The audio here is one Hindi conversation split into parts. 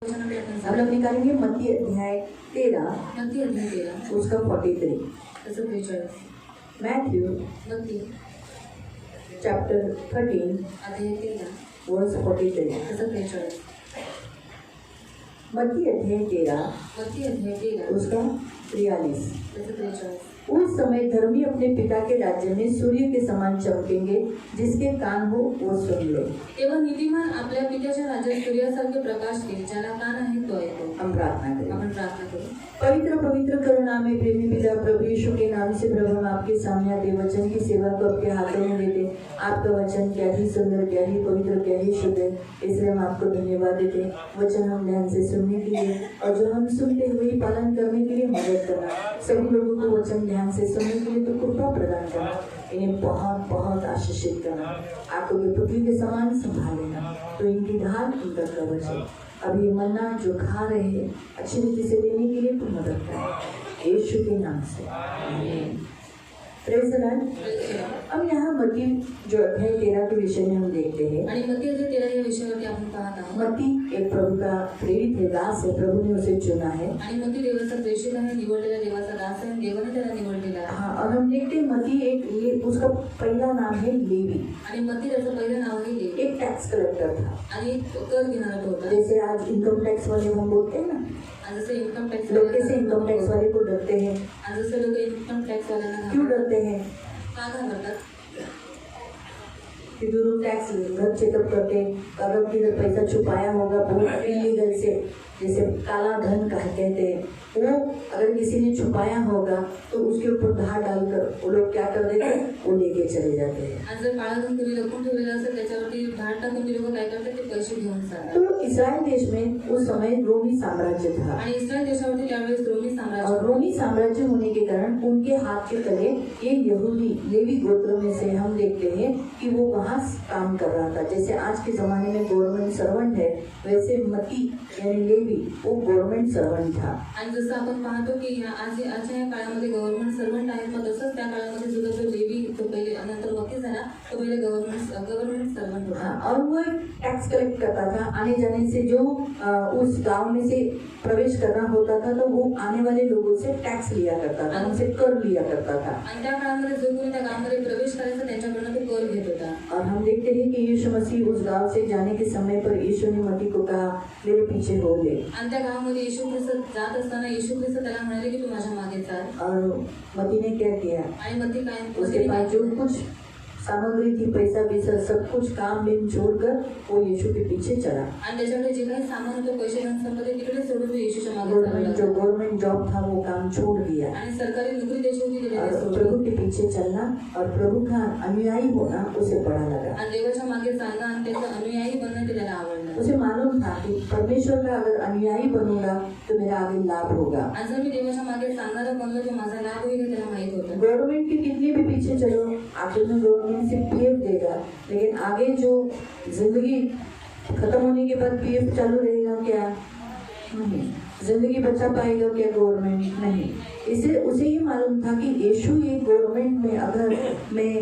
हम लोग निकालेंगे मत्ती अध्याय 13 उसका 43। Matthew chapter 13 verse 43। मत्ती अध्याय 13 उसका 43। उस समय धर्मी अपने पिता के राज्य में सूर्य के समान चमकेंगे, जिसके कान हो वो सुन ले। तेव्हा नीतिमान आपल्या पित्याच्या राज्यात सूर्यासारखे प्रकाशतील, ज्याला कान आहे तो ऐको। हम प्रार्थना करें। आपण प्रार्थना करू। पवित्र पवित्र करुणा में प्रेमी पिता प्रभु यीशु के नाम से प्रभु हम आपके सामने आते वचन की सेवा को आपके हाथों में देते। आपका वचन क्या ही सुंदर, क्या ही पवित्र, क्या ही शुद्ध है, इसलिए हम आपको धन्यवाद देते। वचन हम ध्यान से सुनने के लिए और जो हम सुनते हुए पालन करने के लिए मदद करना। सभी लोगों को वचन ध्यान से सुनने के लिए तो कृपा प्रदान करना। इन्हें बहुत बहुत आशीषित करना। आपको के पृथ्वी के समान संभाल लेना, तो इनकी ढाल इनका कवच है। अभी मन्ना जो खा रहे हैं अच्छी रीति से लेने के लिए तुम मदद करें, यीशु के नाम से आमीन। Praise the Lord. अब यहाँ मत्ती जो अध्याय 13 के विषय में हम देखते हैं। आणि मत्ती अध्याय 13 या विषयावरती आपण पाहत आहोत। मत्ती एक प्रभु का प्रेरित है, दास है, प्रभु ने उसे चुना है। आणि मत्ती देवाचा प्रेषित आहे, निवडलेला देवाचा दास आहे, देवाने त्याला निवडलेला आहे। हाँ, और हम देखते हैं मत्ती एक उसका पहला नाम है लेवी। आणि मत्ती त्याचं पहिलं नाव आहे लेवी। एक टैक्स कलेक्टर था। आणि कर घेणारा होता। जैसे आज इनकम टैक्स वाले हम बोलते हैं ना, आज जैसे इनकम टैक्स लोग कैसे इनकम टैक्स वाले को डरते हैं। आज जैसे लोग इनकम टैक्स वाल्यांना क्यों डरते हैं? का घाबरतात? कि जो लोग टैक्स घर चेकअप करते हैं, अगर किधर पैसा छुपाया होगा बहुत इलीगल से, जैसे काला धन कहते हैं, वो अगर किसी ने छुपाया होगा तो उसके ऊपर धार डालकर वो लोग क्या कर देते हैं, वो लेके चले जाते हैं। आज जर काळा धन तुम्ही लपून ठेवलेला असेल त्याच्यावरती धार टाकून ते लोक काय करतात, ते पैसे घेऊन जातात। तो इस्राइल देश में उस समय रोमी साम्राज्य था आणि इस्रायल देशावरती त्यावेळेस रोमी साम्राज्य, और रोमी साम्राज्य होने के कारण उनके हाथ के तले ये यहूदी लेवी गोत्र में से हम देखते हैं कि वो वहाँ काम कर रहा था। जैसे आज के जमाने में गवर्नमेंट सर्वेंट है, वैसे मत्ती यानी लेवी वो गवर्नमेंट सर्वेंट था। आणि जसं आपण पाहतो की आजच्या या काळामध्ये गव्हर्नमेंट सर्वंट आहेत, मग तसंच त्या काळामध्ये सुद्धा जो लेवी तो पहिले नंतर वकील झाला, तो पहिले गव्हर्नमेंट सर्वंट होता। और वो टैक्स कलेक्ट करता था। आने जाने से जो उस गांव में से प्रवेश करना होता था तो वो आने वाले लोगों से टैक्स लिया करता था, उनसे कर लिया करता था। आणि त्या काळामध्ये जो कोणी त्या गावामध्ये प्रवेश करायचा त्यांच्याकडनं तो कर घेत होता। और हम देखते हैं कि यीशु मसीह उस गांव से जाने के समय पर यीशु ने मत्ती को कहा मेरे पीछे हो ले। आणि त्या गावामध्ये येशू ख्रिस्त जात असताना येशू ख्रिस्त त्याला म्हणाले की तू माझ्या मागे चाल। और मत्ती ने क्या किया? आणि मत्ती काय, उसके पास जो कुछ सामग्री थी, पैसा पैसा सब कुछ काम में छोड़कर वो यीशु के पीछे चला। आणि त्याच्याकडे जे काही सामान होतं, पैसे धन संपत्ती, तिकडे सोडून तो येशूच्या मागे जो गवर्नमेंट जॉब था वो काम छोड़ दिया आणि सरकारी नोकरी त्याची होती ते और सोडून प्रभु के पीछे चलना और प्रभु का अनुयायी होना उसे बड़ा लगा। आणि देवाच्या मागे चालणं आणि त्याचा अनुयायी बनणं ते त्याला आवडलं। उसे मालूम था कि परमेश्वर का अगर अनुयायी बनूंगा तो मेरा आगे लाभ होगा। आणि जर मी देवाच्या मागे चालणारा बनलो तो माझा लाभ होईल हे त्याला माहित होतं। गवर्नमेंट के कितने भी पीछे चलो, आखिर में गवर्नमेंट से पीएफ देगा, लेकिन आगे जो जिंदगी खत्म होने के बाद पीएफ चालू रहेगा क्या? नहीं। जिंदगी बचा पाएगा क्या गवर्नमेंट? नहीं। इसे उसे ही मालूम था कि यीशु ये गवर्नमेंट में अगर मैं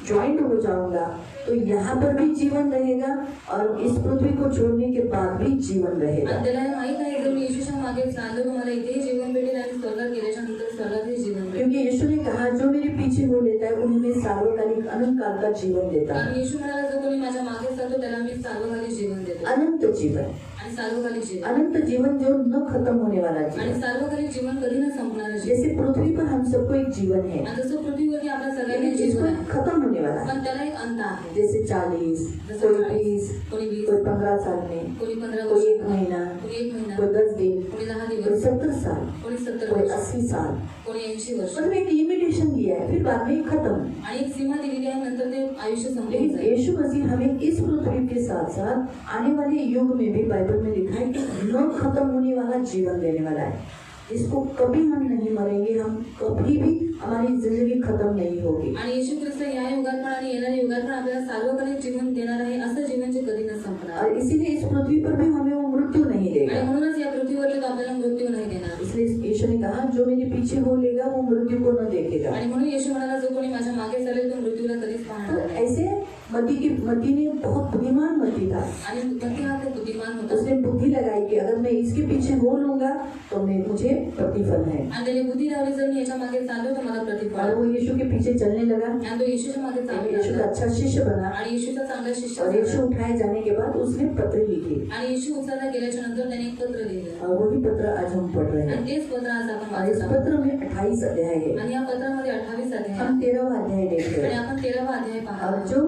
ज्वाइंट हो जाऊंगा तो यहाँ पर भी जीवन रहेगा और इस पृथ्वी को छोड़ने के बाद भी जीवन रहेगा। आणि त्याला माहित आहे जर मी येशूच्या मागे चाललो तर मला इथेही जीवन भेटेल आणि स्वर्गात गेल्याच्या नंतर स्वर्गातही जीवन भेटेल। क्योंकि यीशु ने कहा जो मेरे पीछे हो लेता है उन्हें मैं सार्वकालिक अनंत काल का जीवन देता हूँ। आणि येशू म्हणाला जो कोणी माझ्या मागे चालतो त्याला मी सार्वकालिक जीवन देतो। अनंत जीवन, आणि सार्वकालिक जीवन, अनंत जीवन जो न खत्म होने वाला आणि जीवन। सार्वकालिक जीवन कधी न संपणार जीवन। जैसे पृथ्वी पर हम सबको एक जीवन है, आणि जसं पृथ्वीवरती आपल्या सगळ्यांना लेकिन जीवन इसको आहे, खत्म होने वाला है। पण त्याला एक अंत आहे। जैसे 40, जसं कोई 40, 20, कोणी 20, कोई 15 साल में, कोणी 15 कोई वर्ष, 1 महीना, कोणी 1 महिना, कोई 10 दिन, कोणी 10 कोई दिवस, 70 साल, कोणी 70 कोई वर्ष, 80 साल। कोणी 80 वर्ष। मतलब एक लिमिटेशन दिया है, फिर बाद में खत्म। आणि एक सीमा दिलेली आहे, नंतर ते आयुष्य संपून लेकिन जाईल। यीशु मसीह हमें इस पृथ्वी के साथ साथ आने वाले युग में भी बाइबल में लिखा है कि न खत्म होने वाला जीवन देने वाला है। इसको कभी हम नहीं मरेंगे, हम कभी भी हमारी जिंदगी खत्म नहीं होगी। आणि येशू ख्रिस्त या युगात पण आणि येणाऱ्या युगात पण आपल्याला सार्वकालिक जीवन देणार आहे, असं जीवन जे कधी न संपणार। और इसीलिए इस पृथ्वी पर भी हमें वो मृत्यु नहीं आणि देगा। म्हणूनच या पृथ्वीवरती तो आपल्याला मृत्यू नाही देणार। इसलिए यीशु ने कहा जो मेरे पीछे हो लेगा वो मृत्यु को न देखेगा। आणि म्हणून येशू म्हणाला जो कोणी माझ्या मागे चालेल तो मृत्यूला कधीच पाहणार तो नाही। ऐसे मत्ती ने बहुत बुद्धिमान मती था। आणि मती हा खूप बुद्धिमान होता उसने बुद्धि लगाई कि अगर मैं इसके पीछे हो लूंगा तो मुझे प्रतिफल है। आणि त्याने बुद्धी लावली जर मी याच्या मागे चाललो तर मला प्रतिफल और वो यीशु के पीछे चलने लगा। आणि तो येशूच्या मागे चालू यीशु का लागला अच्छा शिष्य बना। आणि येशूचा चांगला शिष्य और यीशु झाला उठाए जाने के बाद उसने पत्र लिखे आणि येशू उचलला गेल्याच्या नंतर त्याने एक पत्र लिहिलं और वही पत्र आज हम पढ़ रहे आणि हैं। तेच पत्र आज आपण और इस वाचत आहोत पत्र में 28 अध्याय है। आणि या पत्रामध्ये 28 अध्याय हम 13वां अध्याय देख रहे आणि हैं। आपण 13वा अध्याय और पाहतो जो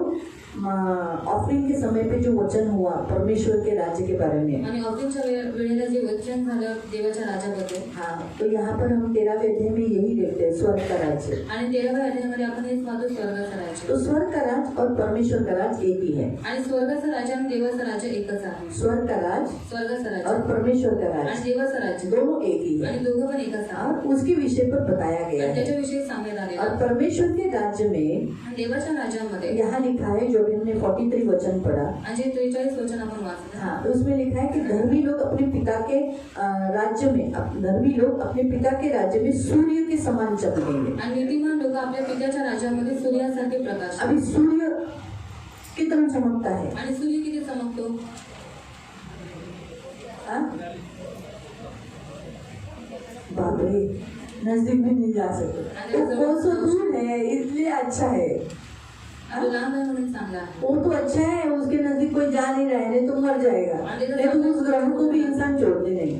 ऑफरिंग के समय पे जो वचन हुआ परमेश्वर के राज्य के बारे में, आणि ऑफरिंगच्या वेळेला जे वचन झालं देवाच्या राजाबद्दल, हाँ, तो यहाँ पर हम 13वें अध्याय में यही देखते हैं, स्वर्ग का राज्य। आणि 13व्या अध्यायामध्ये आपण हेच पाहतो स्वर्गाचं राज्य। तो स्वर्ग का राज और परमेश्वर का राज एक ही है। आणि स्वर्गाचं राज्य आणि देवाचं राज्य एकच आहे। स्वर्ग का राज स्वर्गाचं और राज्य परमेश्वर का आणि राज देवाचं राज्य दोनों एक ही आणि है। दोघं पण एकच आहे और उसके विषय पर बताया गया आणि है। त्याच्याविषयी सांगण्यात आलेलं और आहे। परमेश्वर के राज्य में आणि देवाच्या राज्यामध्ये यहाँ लिखा है, जो भी हमने 43 वचन पढ़ा, आणि जे 43 वचन आपण वाचलं, हाँ, तो उसमें लिखा है कि धर्मी लोग अपने पिता के राज्य में, धर्मी लोग अपने पिता के राज्य में सूर्य के समान चमकेंगे। आणि नीतिमान लोक आपल्या पित्याच्या राज्यामध्ये सूर्यासारखे प्रकाश। अभी सूर्य कितना चमकता है, आणि सूर्य किती चमकतो? हाँ? बाप रे, नजदीक भी नहीं जा सकते। वो बहुत सो दूर है इसलिए अच्छा है। तो लांब आहे म्हणून चांगला आहे। वो तो अच्छा है, उसके नजदीक कोई जा नहीं रहा है, नहीं तो मर जाएगा, नहीं तो उस ग्रह को भी इंसान छोड़ते नहीं।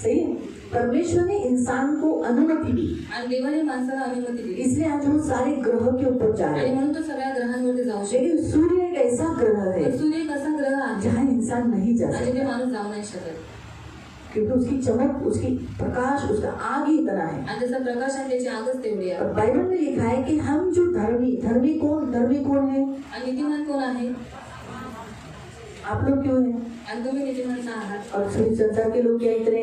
सही है। परमेश्वर ने इंसान को अनुमति दी, आणि देवाने माणसाला अनुमती दिली इसलिए आज वो सारे ग्रह के ऊपर जा रहे आणि हैं। म्हणून तो सगळ्या ग्रहांवरती जाऊ शकतो। लेकिन सूर्य एक ऐसा ग्रह है पण सूर्य एक असा ग्रह आहे जहाँ इंसान नहीं जा आणि सकता, जिथे माणूस जाऊ नाही शकत, क्योंकि उसकी चमक, उसकी प्रकाश, उसका आग ही इतना है। आणि त्याचा प्रकाश आणि त्याची आगच तेवढी आहे। और बाइबल में लिखा है कि हम जो धर्मी कौन है? आणि नीतिमान कोण आहे? आप लोग क्यों हैं? आणि तुम्ही नीतिमान आहात। और संसार के लोग क्या इतने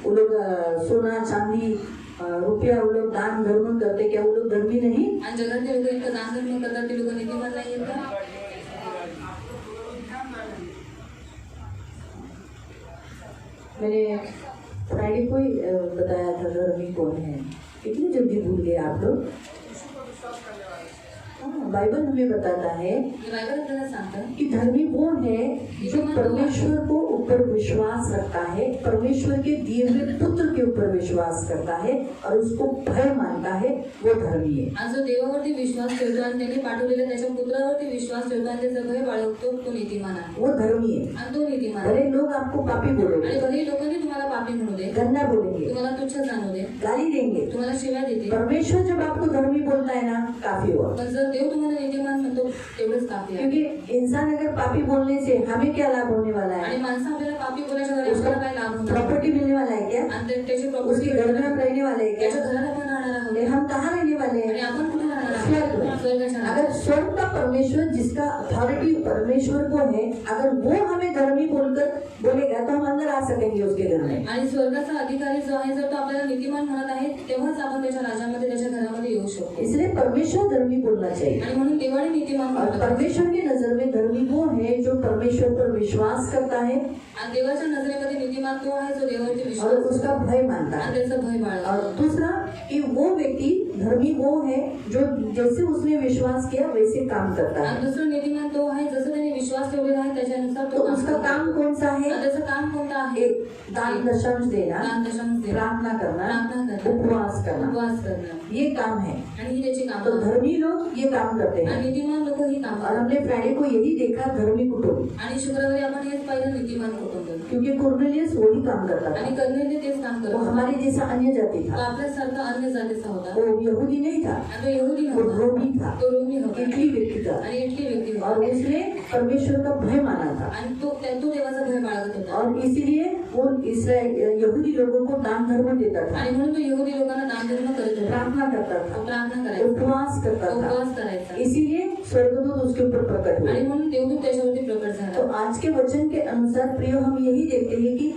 वो लोग सोना चांदी रुपया वो लोग दान धर्म करते, क्या वो लोग धर्मी नहीं? आणि जगातले लोक इतकं दान धर्म करतात, ते लोक नीतिमान नाही आहेत का? मैंने फ्राइडे को ही बताया था धर्मी कौन है। इतनी जल्दी भूल गए आप लोग। हाँ, बाइबल हमें बताता है बायबल आपल्याला सांगतं कि धर्मी वो है जो परमेश्वर को ऊपर विश्वास रखता है, परमेश्वर के दिए हुए पुत्र के ऊपर विश्वास करता है और उसको भय मानता है, वो धर्मी है। आणि जो देवावरती विश्वास ठेवतो आणि त्याने पाठवलेल्या त्याच्या पुत्रावरती विश्वास ठेवतो आणि त्याचा भय बाळगतो, तो नीतिमान आहे वो धर्मी है। आणि तो नीतिमान आहे। भले लोग आपको पापी आणि बोलेंगे, भले लोकांनी तुम्हाला पापी म्हणू दे, गंदा बोलेंगे, तुम्हाला तुच्छ जाणू दे, गाली देंगे, तुम्हाला शिव्या देते, परमेश्वर जब आपको धर्मी बोलता है ना, काफी हुआ। पण जर देव तुम्हाला नीतिमान म्हणतो तेवढंच काफी आहे। क्योंकि इंसान अगर पापी बोलने से हमें क्या लाभ होने वाला आणि है? माणसं आपल्याला पापी बोलायच्या द्वारे आपल्याला काय लाभ होणार? प्रॉपर्टी मिलने वाला है क्या? आणि त्याची उसके प्रॉपर्टी घर में हम रहने वाले हैं त्याच्या क्या? घरात आपण राहणार आहोत नहीं, हम कहाँ रहने वाले आणि हैं? आपण कुठे राहणार स्वर्ग में। आहोत? स्वर्गाच्या अगर राज्यात। स्वर्ग का परमेश्वर, जिसका अथॉरिटी परमेश्वर को है, अगर वो हमें धर्मी बोलकर बोलेगा तो हम अंदर आ सकेंगे उसके घर में। आणि स्वर्गाचा अधिकारी जो आहे, जर तो आपल्याला नीतिमान म्हणत आहे, तेव्हाच आपण त्याच्या राज्यामध्ये, त्याच्या घरामध्ये येऊ शकतो। इसलिए परमेश्वर धर्मी बोलना चाहिए। आणि म्हणून देवाने नीतिमान और म्हटलं पाहिजे। परमेश्वर की नजर में धर्मी वो है जो परमेश्वर पर विश्वास करता है आणि देवाच्या नजरेमध्ये नीतिमान तो आहे जो देवावरती और विश्वास उसका भय मानता आणि है। त्याचा भय बाळगतो। और दूसरा कि वो व्यक्ति धर्मी वो है जो जैसे उसने विश्वास किया वैसे काम करता आणि है। दुसरं नीतिमान तो आहे जसं त्याने विश्वास ठेवलेला आहे त्याच्यानुसार तो तो उसका करतो। काम कौन सा है? आणि त्याचं काम कोणतं आहे? एक दान दशांश देना, दान दशांश देणं, प्रार्थना करना, प्रार्थना करना, उपवास करना, उपवास करणं, ये काम है। आणि ही त्याची तो कामं। धर्मी लोग ये काम करते आणि हैं। नीतिमान लोक ही काम और हमने फ्राइडे को यही देखा, धर्मी कुटुंब, आणि शुक्रवारी आपण हेच पाहिलं नीतिमान कुटुंब। क्योंकि कुर्नेलियस वही काम करता आणि था। कर्नेल तेच काम करत वो होता। हमारे जैसा अन्य जाति तो था, आपल्यासारखा अन्य जातीचा होता। वो यहूदी नहीं था, आणि तो यहुदी वो नव्हता, रोमी था, तो रोमी होता इटली व्यक्ति था आणि इटली व्यक्ती होता। और उसने परमेश्वर का भय माना था। आणि तो देवाचा भय बाळगत होता। और इसीलिए वो यहूदी लोगों को दान धर्म देता था, आणि म्हणून तो यहुदी लोकांना दान धर्म करत होता, प्रार्थना करता तो था, प्रार्थना करायचा, उपवास करता था। उपवास करायचा, इसीलिए स्वर्गदूत उसके ऊपर प्रकट आणि हुए। म्हणून देवदूत त्याच्यावरती प्रकट तो झाला। आज के वचन के अनुसार प्रिय हम यही देखते हैं कि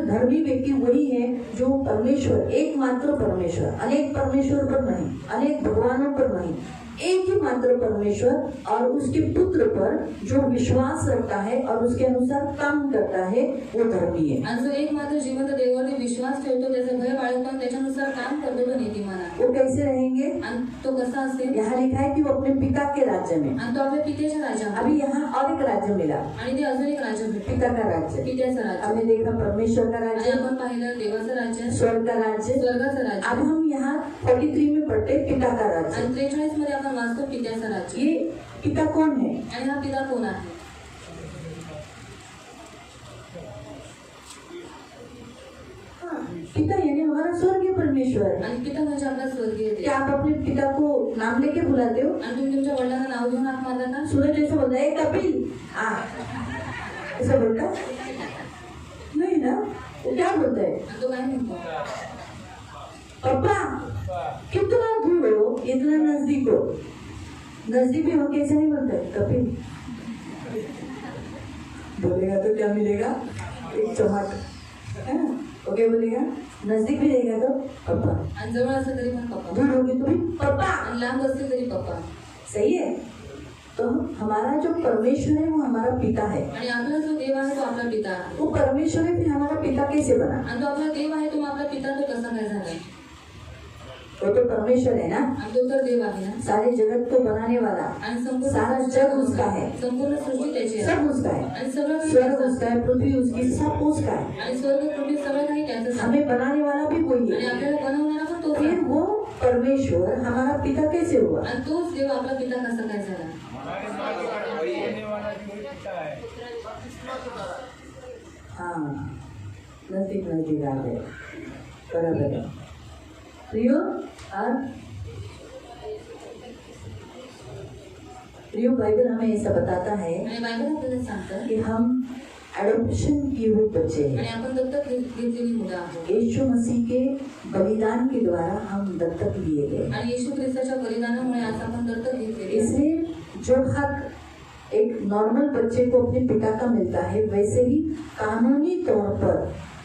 धर्मी व्यक्ति वही है जो परमेश्वर, एकमात्र परमेश्वर, अनेक परमेश्वर पर नहीं, अनेक भगवानों पर नहीं, एक ही मात्र परमेश्वर और उसके पुत्र पर जो विश्वास रखता है और उसके अनुसार काम करता है वो धर्मी है। आणि जो एक मात्र जिवंत देवावरती विश्वास ठेवतो, त्याचा भय बाळगतो आणि त्याच्यानुसार काम करतो तो नीतिमान आहे. वो कैसे रहेंगे? आणि तो कसा असेल? यहाँ लिखा है कि वो अपने पिता के राज्य में। आणि तो आपल्या पित्याच्या राज्यामध्ये. अभी यहाँ और एक राज्य मिला, आणि ते अजून एक राज्य भेटले, पिता का राज्य। पित्याचं राज्य. हमने देखा परमेश्वर का आणि राज्य, आपण पाहिलं देवाचं राज्य, स्वर्ग का राज्य। स्वर्गाचं अब राज्य. हम यहाँ 43 में पढ़ते पिता का राज्य। आणि 43 मध्ये आपण वाचतो पित्याचं राज्य. ये पिता कौन है? आणि हा पिता कोण आहे? पिता यानी हमारा स्वर्गीय परमेश्वर। आणि पिता म्हणजे आपला स्वर्गीय देव. क्या आप अपने पिता को नाम लेके बुलाते हो? आणि तुम्ही तुमच्या वडिलांना नाव घेऊन हाक मारता का? सूरज ऐसा बोलता है कपिल, ऐसा बोलता नहीं ना? वो क्या बोलता है? आणि तो काय म्हणतो? पापा कितना दूर हो, इतना नजदीक हो। नजदीक भी हो कैसे नहीं बोलता है कपिल? बोलेगा तो क्या मिलेगा? एक चमाट। है ना? वो क्या बोलेगा? नजदीक भी रहेगा तो पापा, आणि जवळ असं तरी पण पप्पा, दूर होगी तो भी पापा। आणि लांब असले तरी पप्पा. सही है। तो हमारा जो परमेश्वर है वो हमारा पिता है। आणि आपला जो देव आहे तो आपला पिता आहे. वो परमेश्वर है, फिर हमारा पिता कैसे बना? आणि तो आपला देव आहे तो मग आपला पिता तो कसा काय झाला? वो तो परमेश्वर है ना, आणि तो तर देव आहे ना. सारे जगत को बनाने वाला, आणि संपूर्ण सारा जग उसका है, संपूर्ण सृष्टी त्याची आहे. सब उसका है। आणि सगळं काही स्वर्ग त्याचं उसका है, पृथ्वी उसकी, सब उसका है। आहे. आणि स्वर्ग पृथ्वी सगळं काही त्याचंच आहे. हमें बनाने वाला भी वही आणि है। आपल्याला बनवणारा पण तोच फिर आहे. वो परमेश्वर हमारा पिता कैसे हुआ? आणि तोच देव आपला पिता कसा काय झाला? हाँ, नजदीक नजदीक आ गए, बराबर है। प्रियो और प्रियो, बाइबल हमें ऐसा बताता है आणि बायबल आपल्याला सांगतं कि हम एडॉप्शन किए हुए बच्चे हैं। आणि आपण दत्तक घेतलेली मुलं आहोत. यीशु मसीह के बलिदान के द्वारा हम दत्तक लिए गए। आणि येशू ख्रिस्ताच्या बलिदानामुळे आज आपण दत्तक घेतलेली आहे. इसलिए जो हक एक नॉर्मल बच्चे को अपने पिता का मिलता है, वैसे ही कानूनी तौर पर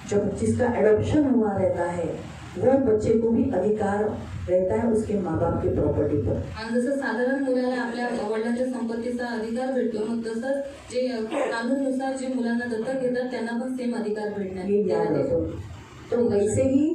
जो जिसका एडॉप्शन हुआ रहता है वो बच्चे को भी अधिकार रहता है उसके माँ बाप की प्रॉपर्टी पर। आणि जसं साधारण मुलाला आपल्या वडिलांच्या संपत्तीचा अधिकार भेटतो, मग तसंच जे कानूनुसार जे मुलांना दत्तक घेतात त्यांना पण सेम अधिकार ये याद रखो। तो वैसे ही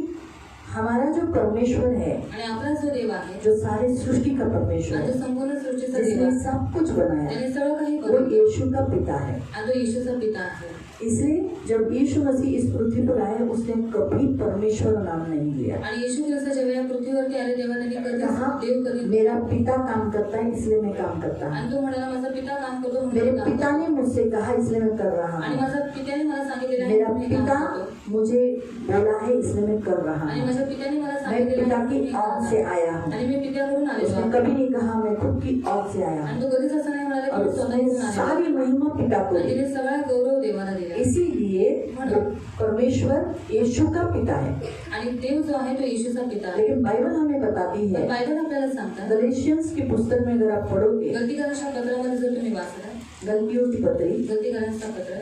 हमारा जो परमेश्वर है, आणि आपला जो देव आहे, जो सारे सृष्टि का परमेश्वर आणि है, जो संपूर्ण सृष्टीचा देव जिसने आहे, सब कुछ बनाया, त्याने सगळं काही वो करून यीशु का पिता है। आणि तो येशूचा पिता आहे. इसलिए जब यीशु मसीह इस पृथ्वी पर आए उसने कभी परमेश्वर नाम नहीं लिया। आणि येशू ख्रिस्त जेव्हा या पृथ्वीवरती आले तेव्हा त्यांनी कहा कधीच देव कधी, मेरा पिता काम करता है इसलिए मैं काम करता हूँ, आणि तो म्हणाला माझा पिता काम करतो मेरे म्हणून काम पिता करतो. ने मुझसे कहा इसलिए मैं कर रहा आणि हूँ, माझ्या पित्याने मला सांगितलेलं आहे मेरा की मी काम पिता करतो. मुझे बोला है इसलिए मैं कर रहा आणि हूँ, माझ्या पित्याने मला मैं सांगितलेलं पिता आहे की की मी काम औत से करतो. आया हूँ। आणि मी पित्याकडून आलेलो उसने आहे. कभी नहीं कहा मैं खुद की औत से आया आणि हूँ, तो कधीच असं नाही म्हणाला और की मी उसने स्वतःहून आलेलो आहे. सारी महिमा पिता को आणि दी। तिने सगळा गौरव देवाला दिला. इसीलिए वो परमेश्वर यीशु का पिता है। आणि देव जो आहे तो येशूचा पिता आहे. लेकिन बाइबल हमें बताती तर है, बायबल आपल्याला सांगतात, गलेशियंस की पुस्तक में अगर आप पढ़ोगे, गलतीकारांच्या पत्रामध्ये जर तुम्ही वाचला, गलतियों की पत्री गलतीकारांचा पत्र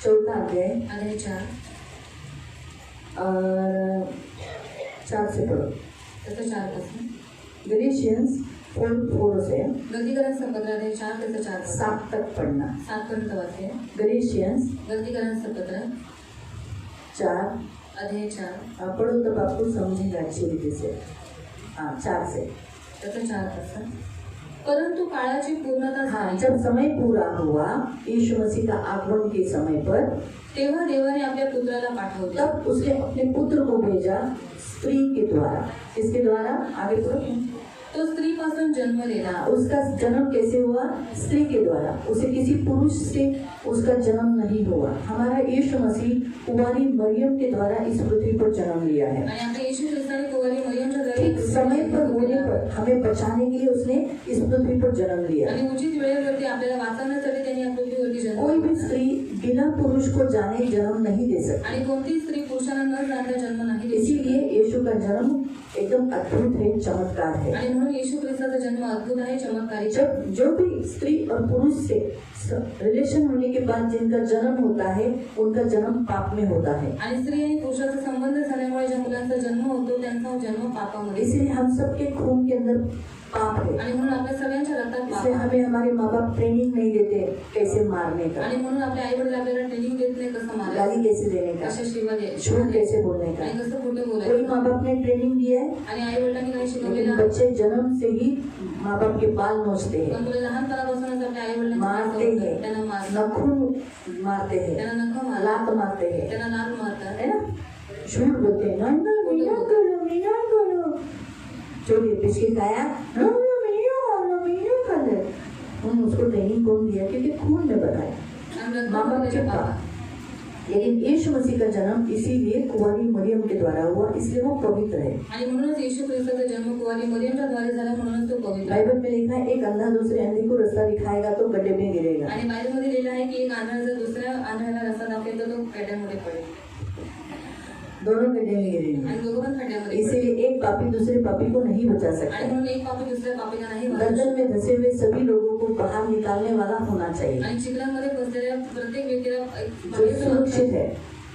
4 अध्याय अध्याय 4 और 4 से पढ़ो। त्याचं 4 पासून, गलेशियंस 4 से गलतीकारांचा पत्र अध्याय 4 त्याचं 4 पासून 7 तक पढ़ना। 7 पर्यंत वाचले. गलेशियंस गलतीकारांचं पत्र 4 अध्याय 4 आप पढ़ो तब आपको समझेगा अच्छी रीति से। हाँ, 4 से। त्याचं 4 पासून, परंतु काळाची पूर्णता हाँ, झाली जब समय पूरा हुआ यीशु मसीह का आगमन के समय पर, तेव्हा देवाने आपल्या पुत्राला पाठवले. तब उसने अपने पुत्र को भेजा स्त्री के द्वारा। किसके द्वारा? आगे पढ़ो। तो स्त्रीपासून जन्मलेला. उसका जन्म कैसे हुआ? स्त्री के द्वारा। उसे किसी पुरुष से उसका जन्म नहीं हुआ। हमारा यीशु मसीह कुंवारी मरियम के द्वारा इस पृथ्वी पर जन्म लिया है। आणि आपल्या येशू ख्रिस्ताने कुंवारी मरियमच्या ठीक घरी समय पर होने पर हमें बचाने के लिए उसने इस पृथ्वी पर जन्म लिया। आणि उचित वेळेवरती आपल्याला वाचवण्यासाठी त्यांनी या पृथ्वीवरती जन्म कोई भी घेतला. स्त्री बिना पुरुष को जाने जन्म नहीं दे सकती। आणि कोणतीही स्त्री पुरुषाला पुरुषाला न जाणता जन्म नाही देऊ इसीलिए यीशु का जन्म एकदम अद्भुत है, चमत्कार है। आणि म्हणून येशू ख्रिस्ताचा जन्म अद्भुत आहे, चमत्कारी। जब जो भी स्त्री और पुरुष से रिलेशन होने के बाद जिनका जन्म होता है, उनका जन्म पाप में होता है। आणि स्त्री आणि पुरुषाचा संबंध झाल्यामुळे ज्या मुलांचा जन्म होतो त्यांचा जन्म पापामध्ये। इसलिए हम सबके खून के अंदर पाप है। आणि म्हणून आपल्या सगळ्यांच्या रक्तात पाप इसलिए आहे। हमें हमारे माँ बाप ट्रेनिंग नहीं देते कैसे मारने का, आणि म्हणून आपले आई वडील आपल्याला ट्रेनिंग देत नाही कसं गाली मारायचं, कैसे देने का, कशा शिवा झूठ कैसे बोलने का। आणि कसं खोटं कोई बोलायचं। माँ बाप ने ट्रेनिंग दिया है, आणि आई वडिलांनी काय लेकिन शिकवलेलं, बच्चे जन्म से ही माँ बाप के बाल नोचते हैं, पण तुला लहानपणापासूनच आपल्या आई वडिलांनी मारते हैं, त्यांना मारतात, नखून मारते हैं, त्यांना नख मारतात, लात मारते हैं, त्यांना लात मारतात, है ना, झूठ बोलते हैं, ना ना मीना करो, मीना करो, जो ये बिस्किट खाया, ना ना मीना खाले, उसको ट्रेनिंग कौन दिया? क्योंकि खून में बताया आणि माँ बाप के रक्तामध्ये पाप। लेकिन यीशु मसीह का जन्म इसीलिए कुंवारी मरियम के द्वारा हुआ, इसलिए वो पवित्र है। आणि म्हणूनच येशू ख्रिस्ताचा जन्म कुंवारी मरियमच्या द्वारे झाला, म्हणूनच तो पवित्र आहे। बाइबल में लिखा है, एक अंधा दूसरे अंधे को रास्ता दिखाएगा तो गड्ढे में गिरेगा। आणि बायबलमध्ये लिहिलं आहे की एक आंधळा जर दुसऱ्या आंधळ्याला रस्ता दाखवेल तर तो खड्ड्यामध्ये पडेल, दोनों गड्ढे में गिरेंगे। आणि दोघं पण खड्ड्यामध्ये पडेल। इसीलिए एक पापी दूसरे पापी को नहीं बचा आणि सकता। म्हणून एक पापी दुसऱ्या पापीला नाही वाचवू दलदल में धंसे हुए सभी लोगों को बाहर निकालने वाला होना चाहिए, आणि चिखलामध्ये फसलेल्या प्रत्येक व्यक्तीला जो सुरक्षित है।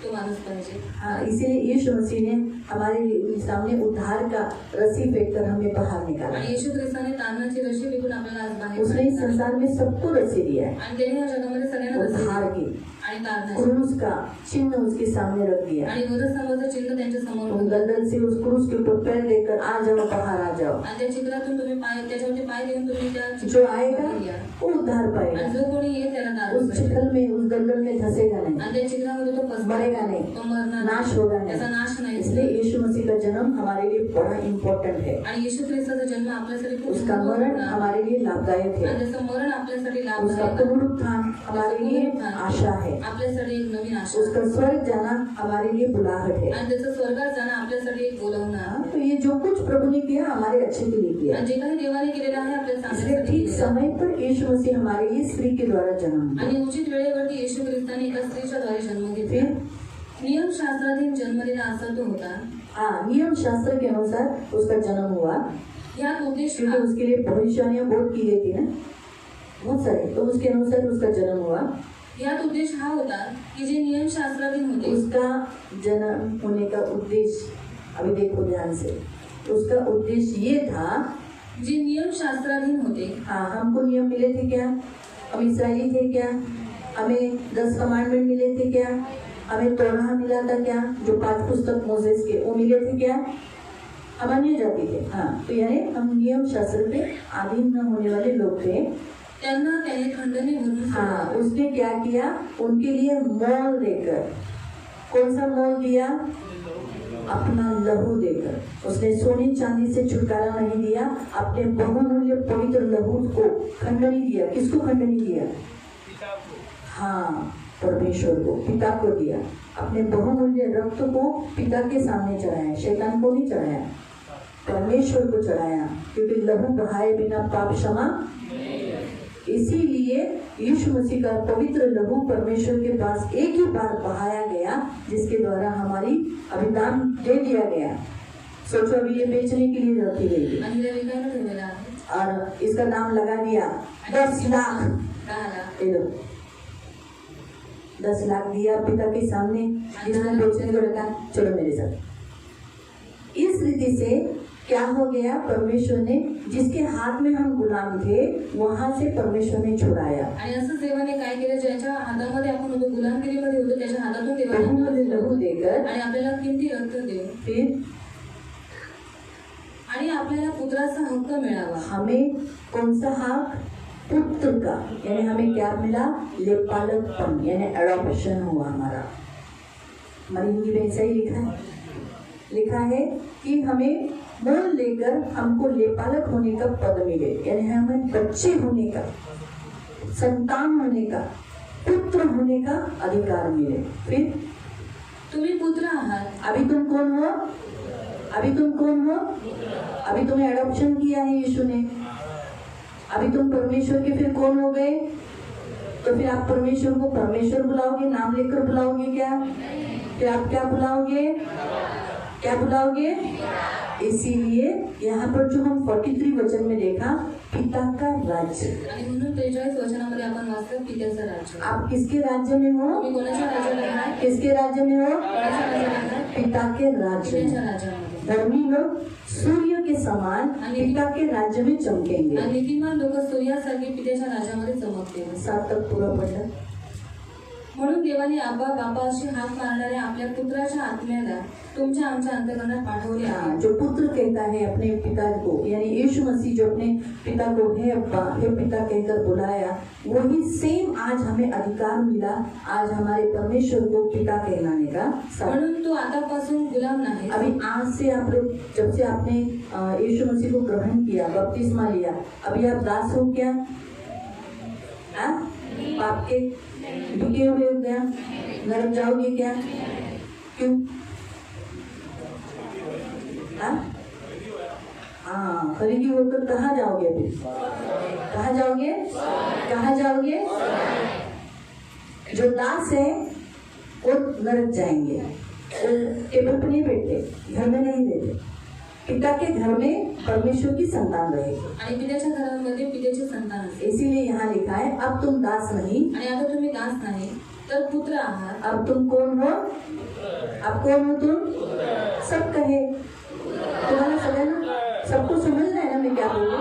तो माणूस पाहिजे। हाँ, इसीलिए यीशु मसीह ने हमारे सामने उद्धार का रस्सी फेंककर हमें बाहर निकाला। आणि येशू ख्रिस्ताने तारणाची रशी विकून आपल्याला आज बाहेर उसने इस काढलं। संसार में सबको रस्सी दिया है, आणि त्याने या जगामध्ये सगळ्यांना रशी उद्धार दिली। की आणि तारणाची क्रूस का चिन्ह उसके सामने रख दिया। आणि वधस्तंभाचं चिन्ह त्यांच्या समोर उन होतं। दलदल से उस क्रूस के ऊपर पैर देकर आ जाओ, बाहर आ जाओ। आणि त्या चिखलातून तुम्ही पाय त्याच्यावरती पाय देऊन तुम्ही त्या जो चिखलात आएगा बाहेर या। वो उद्धार आणि पाएगा। जो कोणी येईल त्याला दारू उस भेटेल। चिखल में, उस दलदल में धंसेगा नहीं, आणि त्या चिखलामध्ये तो फसणार मरेगा नहीं, तो मरणार नाश नाही। होगा त्याचा नहीं। नाश नाही। इसलिए यीशु मसीह का जन्म हमारे लिए बड़ा इम्पोर्टेंट है। आणि येशू ख्रिस्ताचा जन्म आपल्यासाठी खूप उसका मरण महत्त्वपूर्ण आहे। हमारे लिए लाभदायक आणि है। त्याचं मरण आपल्यासाठी उसका लाभदायक आहे। पुनरुत्थान हमारे लिए आशा है। आपल्यासाठी एक नवीन आशा आहे। उसका स्वर्ग जाना हमारे लिए बुलाहट है। आणि त्याचं स्वर्गात जाणं आपल्यासाठी एक बोलावणं आहे। हाँ, तो ये जो कुछ प्रभु ने किया हमारे अच्छे के लिए किया। आणि जे काही देवाने केलेलं आहे आपल्या इसलिए चांगल्यासाठी ठीक केलेलं आहे। समय पर यीशु मसीह हमारे लिए स्त्री के द्वारा जन्म दिया। आणि उचित वेळेवरती येशू ख्रिस्ताने एका स्त्रीच्या द्वारे जन्म घेतला। फिर नियमशास्त्राधीन जन्मलेला असा तो होता। हाँ, नियम शास्त्र के अनुसार उसका जन्म हुआ, यात उद्देश क्योंकि उसके लिए भविष्यवाणियां बहुत की गई थी ना, बहुत सारे, तो उसके अनुसार उसका जन्म हुआ। यात उद्देश हा होता की जे नियमशास्त्राधीन होते उसका जन्म होने का उद्देश्य, अभी देखो ध्यान से, उसका उद्देश्य ये था, जे नियमशास्त्राधीन होते। हाँ, हमको नियम मिले थे क्या? हम इसराइली थे क्या? हमें 10 कमांडमेंट मिले थे क्या? हमें तोराह मिला था क्या? जो 5 पुस्तक मोसेस के वो मिले थे क्या? हम अन्य जाति थे। हाँ, तो यानी हम नियम शास्त्र पे अधीन न होने वाले लोग थे। त्यांना त्याने खंडणी भरून हाँ, उसने क्या किया? उनके लिए मोल देकर, कौन सा मोल दिया? अपना लहू देकर। उसने सोने चांदी से छुटकारा नहीं दिया, अपने बहुमूल्य पवित्र लहू को खंडनी दिया। किसको खंडनी दिया? हाँ, परमेश्वर को, पिता को दिया। अपने बहुमूल्य रक्त को पिता के सामने चढ़ाया, शैतान को नहीं चढ़ाया, परमेश्वर को चढ़ाया, क्योंकि लहू बहाए बिना पाप क्षमा। इसीलिए यीशु मसीह का पवित्र लहू परमेश्वर के पास एक ही बार बहाया गया, जिसके द्वारा हमारी अभिदान दे दिया गया। सोचो, अभी ये बेचने के लिए रखी गई थी आणि त्या विकायला ठेवलेला आहे। और इसका नाम लगा दिया 10 लाख। 10 लाख ले लो, 10 लाख दिया पिता के सामने, जिसने बेचने को रखा, चलो मेरे साथ। इस रीति से क्या हो गया? परमेश्वर ने, जिसके हाथ में हम गुलाम थे, वहां से परमेश्वर ने छुड़ाया। आणि असं देवाने काय केलं? ज्याच्या हातामध्ये आपण होतो, गुलामगिरीमध्ये होतो, त्याच्या हातातून बहुमूल्य देवाने लहू देकर, आणि आपल्याला किमती रक्त देऊ फिर आणि आपल्याला पुत्राचा हक्क मिळावा। हमें कौन सा हक? पुत्र का, यानी हमें क्या मिला? लेपालकपन, यानी एडॉप्शन हुआ हमारा। हमारी हिंदी में ऐसा ही लिखा है कि हमें मोल लेकर हमको लेपालक होने का पद मिले, यानी हमें बच्चे होने का, संतान होने का, पुत्र होने का अधिकार मिले। फिर तुम्ही पुत्र आहात। अभी तुम कौन हो? अभी तुम कौन हो? अभी तुम्हें एडॉप्शन किया है यीशु ने, अभी तुम परमेश्वर के फिर कौन हो गए? तो फिर आप परमेश्वर को परमेश्वर बुलाओगे, नाम लेकर बुलाओगे क्या? फिर आप क्या बुलाओगे? क्या बुलाओगे? इसीलिए यहाँ पर जो हम 43 वचन में देखा, पिता का राज्य। आणि म्हणून 43 वचनामध्ये आपण वाचलं पित्याचं राज्य. आप किसके राज्य में हो? तुम्ही कोणाच्या राज्यात आहात? किसके राज्य में हो? कोणाच्या राज्यात आहात? पिता के राज्य पित्याच्या में। राज्यामध्ये. धर्मी लोग सूर्य के समान पिता के राज्य में चमकेंगे। आणि नीतिमान लोक सूर्यासारखे पित्याच्या राज्यामध्ये चमकतील. 7 तक पूरा पढ़ना। म्हणून देवाने आबा बाबा अशी हाक मारणाऱ्या आपल्या पुत्राच्या आत्म्याला तुमच्या आमच्या अंतःकरणात पाठवले आहे. जो पुत्र कहता है अपने पिता को, यानी यीशु मसीह जो अपने पिता को हे अब्बा हे पिता कहकर बुलाया, वही सेम आज हमें अधिकार मिला आज हमारे परमेश्वर को पिता कहलाने का। म्हणून तू आतापासून गुलाम नाही. अभी आज से आप लोग, जब से आपने यीशु मसीह को ग्रहण किया, बपतिस्मा लिया, अभी आप दास हो क्या? पाप के बिके हुए हो क्या? नरक जाओगे क्या? क्यों? हाँ, खरीदी होकर कहाँ जाओगे? अभी कहाँ जाओगे? कहाँ जाओगे? जो दास है वो नरक जाएंगे, वो टेबल पर नहीं बैठते, घर में नहीं रहते, पिता के घर में परमेश्वर की संतान रहेगी। आणि पित्याच्या घरामध्ये पित्याची संतान असते. इसीलिए यहाँ लिखा है, अब तुम दास नहीं, आणि आता तुम्ही दास नाही तर पुत्र आहात. अब तुम कौन हो? अब कौन हो तुम? सब कहे, तुम्हारा सगळ्यांना सबको समझना है ना मैं क्या बोलूं?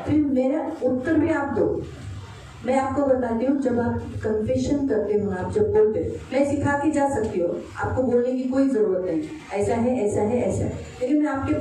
फिर मेरा उत्तर भी आप दो। मैं आपको बताती हूँ, जब आप कन्फेशन करते हो, आप जब बोलते हो, मैं सिखा के जा सकती हूँ, आपको बोलने की कोई जरूरत नहीं, ऐसा है ऐसा है ऐसा है, लेकिन मैं आपको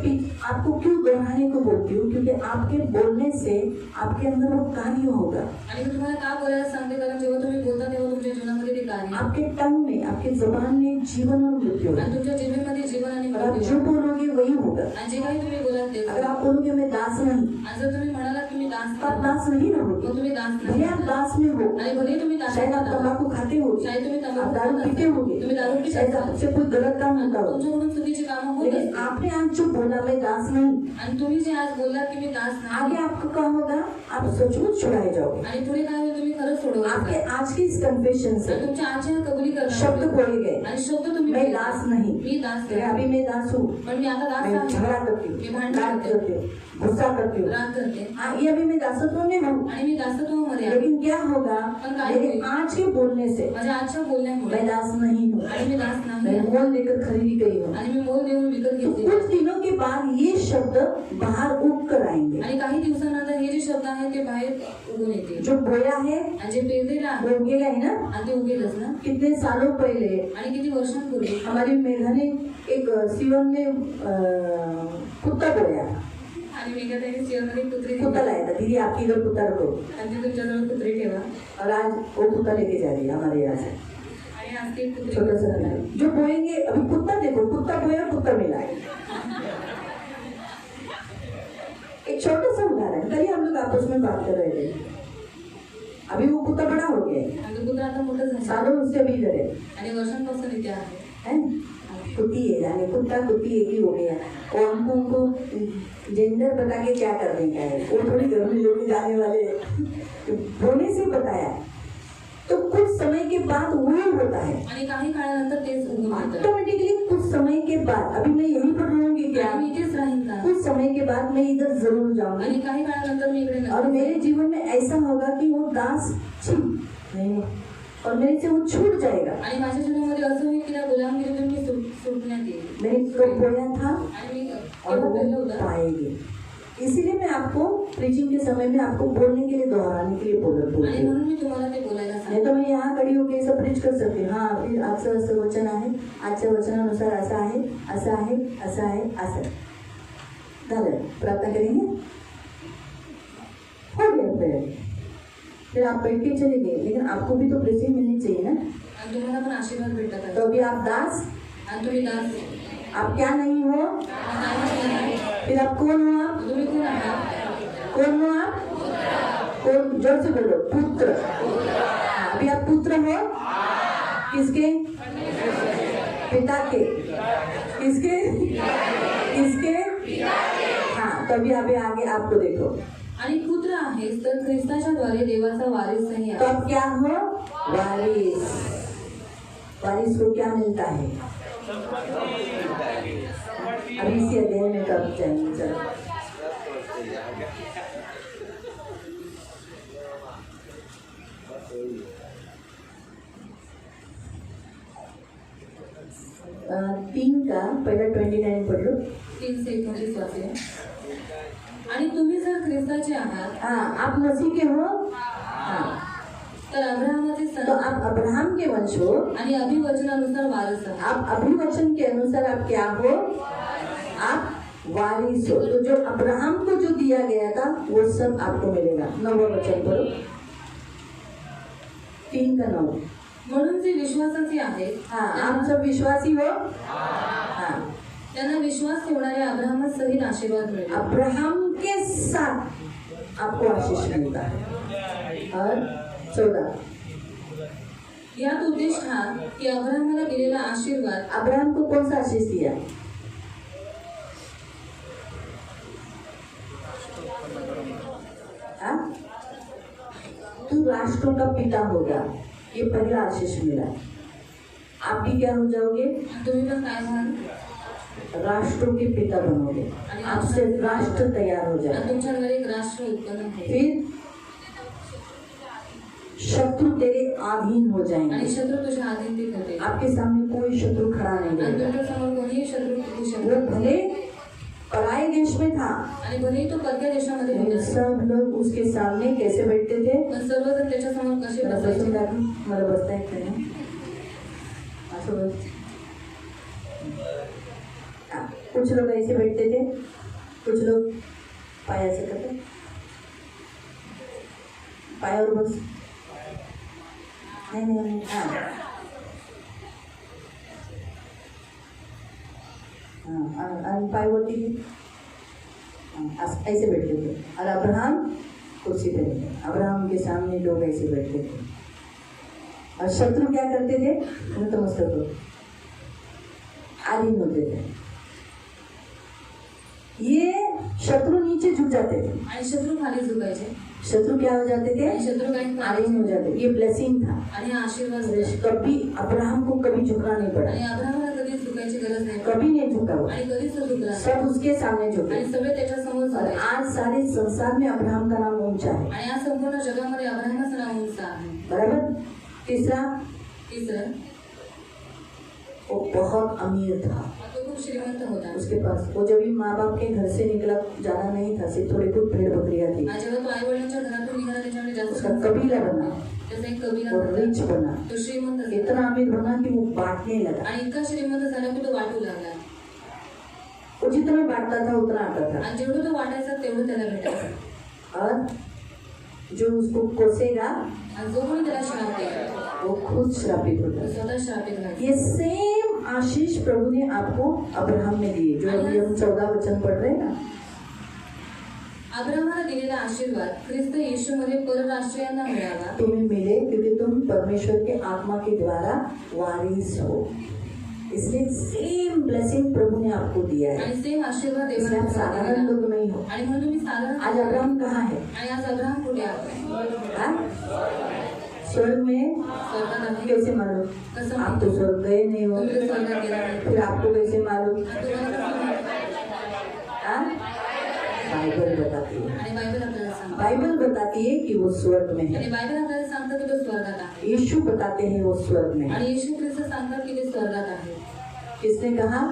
क्यों दोहराने को बोलती हूँ? क्योंकि आपके बोलने से आपके अंदर वो कार्य होगा। आणि मी तुम्हाला का बोलायला सांगते, कारण जेव्हा तुम्ही बोलता तेव्हा तुमच्या जीवनामध्ये ते कार्य, आपके टंग में, आपके जबान में जीवन और मृत्यु होगा, आणि तुमच्या जीवेमध्ये जीवन आणि और आप मृत्यू. जो बोलोगे वही होगा। आणि जे काही तुम्ही बोलाल ते. अगर आप बोलोगे मैं दास नहीं, आणि जर तुम्ही म्हणालात की मी दास तो आप नाही, दास नहीं रहोगे। मग तुम्ही दास भले नाही. आप दास में हो, आणि भले तुम्ही दास शायद आप तंबाकू खाते हो, शायद तुम्ही आप तंबाखू दारू खात पीते असाल, होगे, तुम्ही दारू पीत शायद असाल, आपसे कोई गलत काम होता हो, तुमच्याकडून चुकीची कामं होत लेकिन असतील. आपने आज जो बोला मैं दास नहीं, आणि तुम्ही जे आज बोललात की मी दास आगे नाही, आपको क्या होगा? आप सचमुच छुड़ाए जाओगे। आणि पुढे काय होईल, तुम्ही खरंच आपके सोडवा. आज की इस कन्फेशन से तुमच्या आजच्या कबुली शब्द करणार बोले गए, आणि शब्द तुम्ही मैं बोलला. दास नहीं, मी दास लेकिन नाही. अभी मैं दास हूँ, पण मी आता दास मैं आहे. झगड़ा करती मी हूँ, भांडण राग करते, करती हूँ, गुस्सा करती हूँ। राग करते, हाँ, ये अभी मैं दासत्व में हूँ, आणि मी दासत्वामध्ये आहे. लेकिन क्या होगा? पण काय मेरे होईल? आज के बोलने से माझ्या आजच्या बोलण्यामुळे मैं दास नहीं हूँ, आणि मी दास मैं नाही, मोल लेकर खरीदी गई हूँ। आणि मी मोल देऊन विकत तो घेतले. कुछ दिनों के बाद ये शब्द बाहर उग कर आएंगे। आणि काही दिवसानंतर हे जे शब्द आहेत ते बाहेर उगून येतील. जो बोया है आणि जे पेरलेलं आहे वो उगेगा ही ना। आणि ते उगेलच ना. कितने सालों पहले आणि किती वर्षांपूर्वी हमारी मेघा ने एक सियोन में कुत्ता बोया, आणि वेगळ्या त्याने चेअरमध्ये कुत्री कुत्ता लाया था। दीदी आपकी घर कुत्ता रखो, आणि ते तुमच्याजवळ कुत्री ठेवा. और आज वो कुत्ता लेके जा रही है हमारे यहाँ से, आणि आज ते कुत्री छोटा सा घेऊन पिल्ला। जाणार. जो बोएंगे, अभी कुत्ता देखो, कुत्ता बोया कुत्ता मिला है। एक छोटा सा उदाहरण, कल ही हम लोग आपस में बात कर रहे थे, अभी वो कुत्ता बड़ा हो गया है, आणि तो कुत्रा आता मोठा झाला सालों उससे अभी इधर है, आणि वर्षांपासून इथे आहे. है? कुत्ती है, यानी कुत्ता कुत्ती एक ही हो गया। और हमको उनको जेंडर बता के क्या करने का है, वो थोड़ी घर में लेके जाने वाले होने से बताया। तो कुछ समय के बाद वही होता है, आणि काही काळानंतर तेच उगून येतं. ऑटोमेटिकली कुछ समय के बाद, अभी मैं यहीं पर रहूंगी क्या? आणि मी इथेच राहीन का? कुछ समय के बाद मैं इधर जरूर जाऊंगी, आणि काही काळानंतर मी इकडे और नक्की मेरे जीवन में ऐसा होगा कि वो दास नहीं, और मेरे से वो छूट जाएगा। आणि माझ्या जीवनामध्ये असं होईल की त्या गुलामगिरीतून मी सुटण्यात येईल. मैंने कब बोया था आणि मी और केव्हा वो पेरलं होतं. पाएगी। इसीलिए मैं आपको प्रीचिंग के समय में आपको बोलने के लिए, दोहराने के लिए बोलती आणि हूँ। म्हणून मी तुम्हाला ते बोलायला सांगते. नहीं तो मैं यहाँ खड़ी होकर ये सब प्रीच कर सकती हूँ। हाँ, फिर आजचं असं वचन आहे, आजच्या वचनानुसार असं आहे, असं आहे, असं आहे, असं झालं। प्रार्थना करेंगे, हो गया। फिर आप बैठ के चले गए, लेकिन आपको भी तो ब्लेसिंग मिलनी चाहिए ना। आणि तुम्हाला पण आशीर्वाद भेटला तो पाहिजे. अभी आप दास, आणि तुम्ही दास, आप क्या नहीं हो, काय नाही, फिर आप कौन हो? आप तुम्ही कोण आहात? कौन हो? आप कौन? जोर से बोलो, पुत्र। हाँ, अभी आप पुत्र हो, किसके? पिता के। किसके? किसके? हाँ, तो अभी आगे आपको देखो, आणि पुत्र आहेस तर ख्रिस्ताच्या द्वारे देवाचा वारिसही तो आहे. आप क्या हो? वारिस। वारिस को क्या मिलता है? अभी इसी अध्याय में कब जाएंगे? चलो 3 का पहिला 29 पडलो. 3 से 29 वाचूया. आणि तुम्ही जर ख्रिस्ताचे आहात हाँ, आप मसीह के हो. हाँ, तर अब्राहमाचे तो सन आप अब्राहम के वंश हो. आणि अभिवचनानुसार वारस आहात. आप अभिवचन के अनुसार आप क्या हो? आप वारिस हो. तो जो अब्राहम को जो दिया गया था वो सब आपको मिलेगा. 9वां वचन पढ़ो. 3 का 9. म्हणून जे विश्वासाचे आहेत हाँ, आप सब विश्वासी हो. हाँ, त्यांना विश्वास ठेवणाऱ्या अब्राहमास सहित आशीर्वाद मिळेल. अब्राहम के साथ आपको आशीष मिलता है. और 14. यात उद्देश हा की अब्राहमाला दिलेला आशीर्वाद अब्राहम को कौन सा आशीष दिया? हाँ? तू राष्ट्रों का पिता होगा. ये पहला आशीष मिला. आप भी क्या हो जाओगे? तुम्ही पण काय म्हणाल? राष्ट्रों के पिता बनोगे. आपसे राष्ट्र तैयार हो आणि जाए. तुमच्या घरी एक राष्ट्र उत्पन्न होईल फिर शत्रु तेरे अधीन हो आणि जाएंगे. शत्रू तुझ्या अधीन होते आपके सामने कोई शत्रु खड़ा नहीं आणि रहेगा. तुमच्या समोर कोणीही शत्रू टिकू शकत वो भले पराये देश में था, आणि भलेही तो परक्या देशामध्ये लेकिन होता सब लोग उसके सामने कैसे बैठते थे? पण सर्वजण त्याच्या समोर कसे मला बसून बसायचे दाखव. मला बसता येत नाही. असं बस. हाँ, कुछ लोग ऐसे बैठते थे, कुछ लोग पाय ऐसे करते, पायावर बस. नहीं नहीं नहीं. हाँ हाँ, और पाय बोलती थी. ऐसे बैठते थे. और अब्राहम कुर्सी पे बैठे. अब्राहम के सामने लोग ऐसे बैठते थे. और शत्रु क्या करते थे? नतमस्तक हो आधीन होते थे. ये शत्रु नीचे झुक जाते थे. आणि शत्रू खाली झुकायचे शत्रु क्या हो जाते थे? आणि शत्रू काही आधीन हो जाते. ये ब्लेसिंग था. आणि हा आशीर्वाद होता. कभी अब्राहम को कभी झुकना नहीं पड़ा. आणि अब्राहमाला कधीच झुकायची गरज नाही कभी नहीं झुका वो. आणि कधीच तो झुकला नाही. सब उसके सामने झुके. आणि सगळे त्याच्या समोर और झाले आज सारे संसार में अब्राहम का नाम ऊंचा है. आणि या संपूर्ण जगामध्ये अब्राहमाचं नाव उंच आहे. बराबर. तीसरा, तिसरं वो बहुत अमीर था. तो खूप श्रीमंत होता. उसके पास वो जब भी माँ बाप के घर से निकला ज्यादा नहीं था, सिर्फ थोड़ी बहुत भेड़ बकरियां थी. आणि जेव्हा तो आई वडिलांच्या घरातून निघाला त्याच्यामध्ये जास्त उसका कबीला बना. त्याचा एक कबीला वो रिच होता. बना. तो श्रीमंत झाला. इतना अमीर बना कि वो बांटने लगा. आणि इतका श्रीमंत झाला की तो वाटू लागला. वो जितना बांटता था उतना आता था. आणि जेवढं तो वाटायचा तेवढं त्याला भेटायचं. और जो उसको कोसेगा आणि जो कोणी त्याला श्राप देईल वो खुद श्रापित होता तो है. स्वतः श्रापित व्हायचा. ये सेम आशीष प्रभु ने आपको अब्राहम में दिए, जो अभी हम 14 वचन पढ़ रहे हैं ना. अब्राहमाला दिलेला आशीर्वाद ख्रिस्त येशूमध्ये परराष्ट्रीयांना मिळावा. तुम्हें मिले क्योंकि तुम परमेश्वर के आत्मा के द्वारा वारिस हो. इसलिए सेम ब्लेसिंग प्रभु ने आपको दिया है. आणि सेम आशीर्वाद इसलिए आप देवाने साधारण दिला. लोग नहीं हो. आणि म्हणून तुम्ही साधारण आज अब्राहम कहाँ है? आणि आज अब्राहम कुठे आहे? हाँ? स्वर्ग में. स्वर्गात आहे. कैसे मालूम? कसं आप तो स्वर्ग गए नहीं हो. तुम्ही तर स्वर्गात गेला नाही. फिर आपको कैसे मालूम? आणि तुम्हाला कसं माहित? हाँ? बाइबल बताती है. आणि बायबल आपल्याला सांगते. बाइबल बताती है कि वो स्वर्ग में आणि है. बायबल आपल्याला सांगतं की तो स्वर्गात आहे. यीशु बताते हैं वो स्वर्ग में है. आणि येशू ख्रिस्त सांगतात की ते स्वर्गात आहे. किसने कहा?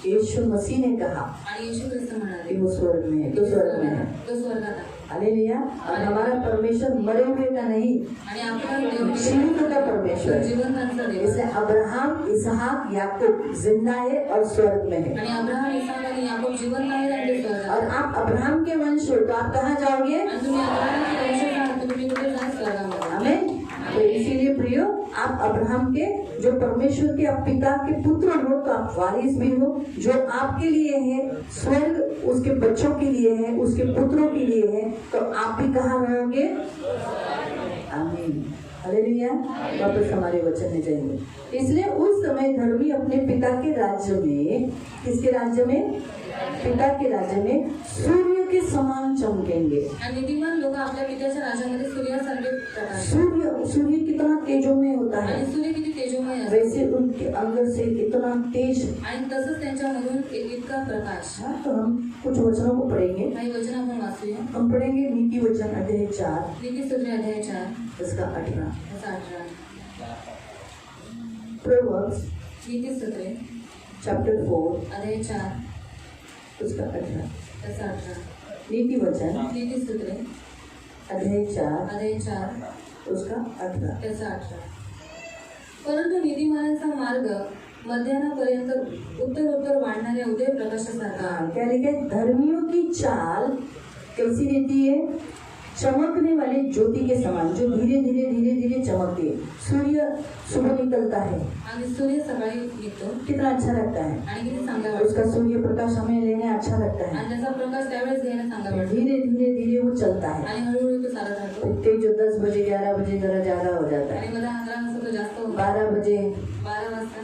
यीशु मसीह ने कहा आणि येशू ख्रिस्त कि म्हणाले वो स्वर्ग में है. तो स्वर्ग में है. तो स्वर्गात आहे. हालेलुया. और हमारा परमेश्वर मरे हुए का नहीं, आणि आपला देव जीवित का परमेश्वर है. जिवंतांचा देव इसलिए आहे. अब्राहम, इसहाक, याकूब जिंदा है और स्वर्ग में है. आणि अब्राहम, इसाक आणि याकूब जिवंत आहेत आणि ते स्वर्गात और आहेत. आप अब्राहम के वंश हो तो आप कहाँ जाओगे? आणि तुम्ही अब्राहमाचे वंशज आहात तर तुम्ही कुठे जाल? स्वर्गामध्ये. आमेन. तो इसीलिए प्रियो, आप अब्राहम के जो परमेश्वर के आप पिता के पुत्र हो तो आप वारिस भी हो. जो आपके लिए है स्वर्ग उसके बच्चों के लिए है, उसके पुत्रों के लिए है, तो आप भी कहाँ रहोगे? आमीन. हालेलुया. वापस हमारे वचन में जाएंगे. इसलिए उस समय धर्मी अपने पिता के राज्य में, किसके राज्य में? पिता के राज्य में सूर्य के समान चमकेंगे. आणि नीतिमान लोक आपल्या पित्याच्या राज्यामध्ये सूर्यासारखे प्रकाश. सूर्य कितना तेजोमय होता है, आणि सूर्य किती तेजोमय असतो वैसे उनके अंदर से कितना तेज। आणि तसंच त्यांच्यामधून एक इतका प्रकाश। हाँ, तो हम कुछ वचनों को पढ़ेंगे। काही वचन आपण वाचूया। हम पढ़ेंगे नीति वचन अध्याय 4 नीतिसूत्रे अध्याय 4 उसका 18, त्याचा 18, प्रोवर्ब्स नीतिसूत्रे चैप्टर 4 अध्याय 4 उसका 18, त्याचा 18, नीति वचन नीतिसूत्रे अध्याय 4 अध्याय 4 उसका 18। त्याचा 18। परंतु नीतिमानांचा मार्ग मध्यान्हापर्यंत उत्तर वाढणाऱ्या उदय प्रकाशासारखा। हाँ, क्या लिखा है? धर्मियों की चाल कैसी रहती है? चमकने वाले ज्योति के समान, जो धीरे धीरे धीरे धीरे चमकती है। सूर्य सुबह निकलता है, आणि सूर्य सकाळी निघतो कितना अच्छा लगता है, आणि किती चांगला वाटतो उसका सूर्य प्रकाश हमें लेने अच्छा लगता है। आणि त्याचा प्रकाश त्यावेळेस घ्यायला चांगला वाटतो धीरे धीरे धीरे वो चलता है, आणि हळूहळू तो चालत राहतो फिर जो 10 बजे 11 बजे जरा ज्यादा हो जाता आणि है, मध्ये 11 वाजता तो जास्त होतो, 12 बजे 12 वाजता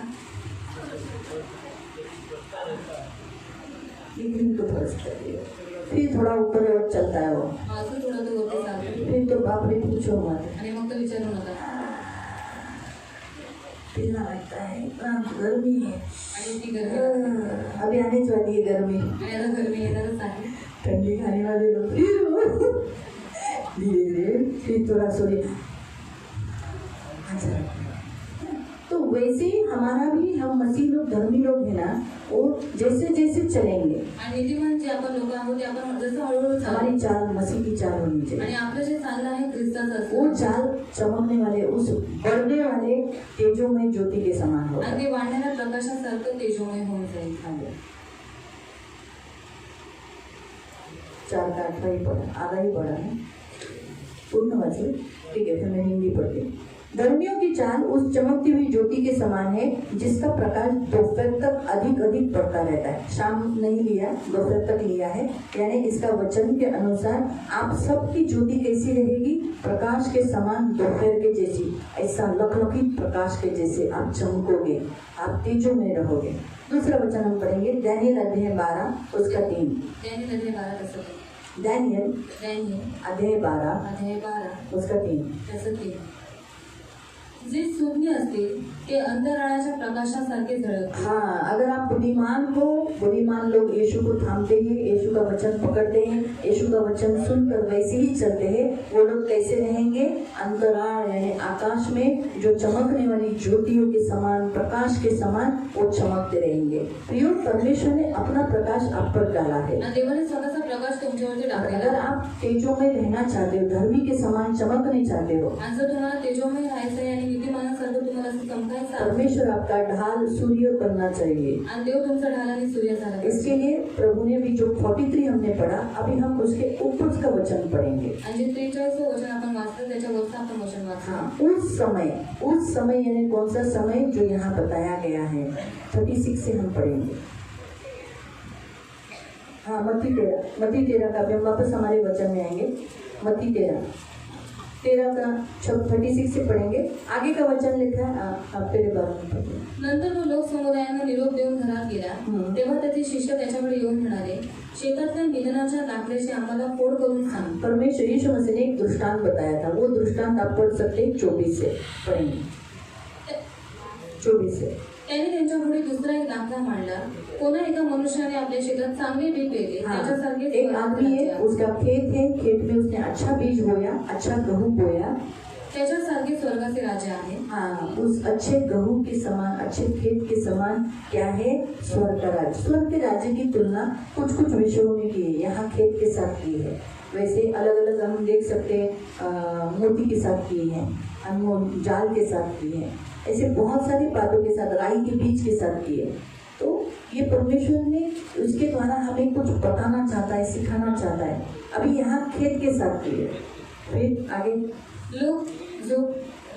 इवनिंग को थोड़ा सा चलिए, फिर थोड़ा ऊपर और चलता है वो, अजून थोडं तो वरती चालतो फिर तो बाप रे पूछो मत, आणि मग तो विचारू नका पिघला लगता है, इतना गर्मी है। आणि ती गरमी अभी आने वाली है गर्मी, आणि आता गरमी येणारच आहे। ठंडी खाने वाले लोग धीरे धीरे फिर थोड़ा सूर्य। अच्छा, तो वैसे ही हमारा भी, हम मसीह लोग धर्मी लोग हैं ना, वो जैसे जैसे चलेंगे, आणि नीतिमान जे आपण लोक आहोत ते आपण जसं हळूहळू चालू हमारी चाल मसीह की चाल होनी आणि चाहिए। आपलं जे चाललं आहे ख्रिस्ताचं वो असतं चाल चमकने वाले, उस बढ़ने वाले तेजों में ज्योति के समान होगा। आणि ते वाढणाऱ्या प्रकाशासारखं तेजोमय होऊन जाईल। 4 का 18 ही पढ़ा, आधा ही पढ़ा है, पूर्ण वाचिए, ठीक है, फिर मैं हिंदी पढ़ती हूँ। धर्मियों की चाल उस चमकती हुई ज्योति के समान है, जिसका प्रकाश दोपहर तक अधिक अधिक बढ़ता रहता है। शाम नहीं लिया, दोपहर तक लिया है, यानी इसका वचन के अनुसार आप सबकी ज्योति कैसी रहेगी? प्रकाश के समान, दोपहर के जैसी, ऐसा लखलखी प्रकाश के जैसे आप चमकोगे, आप तेजों में रहोगे। दूसरा वचन हम पढ़ेंगे दानियेल अध्याय 12 उसका 3। दानियेल अध्याय 12 कसं आहे? दानियेल दानियेल अध्याय 12 अध्याय 12 उसका 3। त्याचं 3। जे शून्य असतील ते अंतराळाच्या प्रकाशासारखे झळकतील। हाँ, अगर आप बुद्धिमान हो, बुद्धिमान लोग यीशु को थामते हैं, यीशु का वचन पकड़ते हैं, यीशु का वचन सुनकर वैसे ही चलते हैं, वो लोग कैसे रहेंगे? अंतराळ यानी आकाश में जो चमकने वाली ज्योतियों के समान, प्रकाश के समान वो चमकते रहेंगे। प्रियो, परमेश्वर ने अपना प्रकाश आप पर डाला है। आणि देवाने स्वतःचा प्रकाश तुमच्यावरती और टाकलेला अगर आहे। आप तेजों में रहना चाहते हो, धर्मी के समान चमकने चाहते हो, आणि जर तुम्हाला तेजोमय राहायचं आहे आणि नीतिमानासारखं तुम्हाला असं चमकायचं आहे परमेश्वर आपका ढाल सूर्य बनना चाहिए। आणि देव तुमचा ढाल आणि सूर्य झाला पाहिजे। इसके लिए प्रभु ने भी जो 43 हमने पढ़ा, अभी हम उसके ऊपर का वचन पढ़ेंगे। आणि जे 43 वचन आपण वाचलं त्याच्यावरचं आपण वचन वाचलं। हाँ, उस समय यानी कौन सा समय जो यहाँ बताया गया है, 36 से हम पढ़ेंगे। हाँ, मत्ती 13 का, अभी हम वापस हमारे वचन में आएंगे। मत्ती 13 का 36 से पढ़ेंगे। आगे का वचन लिखा है, आप तेरे बारे में पढ़िए। नंतर तो लोक समुदायांना निरोप देऊन घरात गेला। तेव्हा त्याचे शिष्य त्याच्याकडे येऊन म्हणाले, शेतातल्या निधनाच्या लाकडाची आम्हाला फोड करून सांग। परमेश्वर यीशु मसीह ने एक दृष्टांत बताया था, वो दृष्टांत आप पढ़ सकते हैं। 24 से पढ़ेंगे, 24 से। त्याने त्यांच्यापुढे दुसरा एक दाखला मांडला। कोणा एका मनुष्याने आपल्या शेतात चांगले बी पेरले, त्याच्यासारखे एक आदमी है, उसका खेत है, खेत में उसने अच्छा बीज बोया, अच्छा गहू बोया, त्याच्यासारखे स्वर्गाचे राजा आहे। हाँ, उस अच्छे गहू के समान, अच्छे खेत के समान क्या है? स्वर्ग का राज्य। स्वर्ग के राज्य की तुलना कुछ कुछ विषयों में की है, यहाँ खेत के साथ की है। वैसे अलग अलग हम देख सकते हैं, मोती के साथ की है, अनमोल जाल के साथ की है, ऐसे बहुत सारी बातों के साथ, राई के बीज के साथ की है। तो ये परमेश्वर ने उसके द्वारा हमें कुछ बताना चाहता है, सिखाना चाहता है। अभी यहाँ खेत के साथ की है, फिर आगे लोक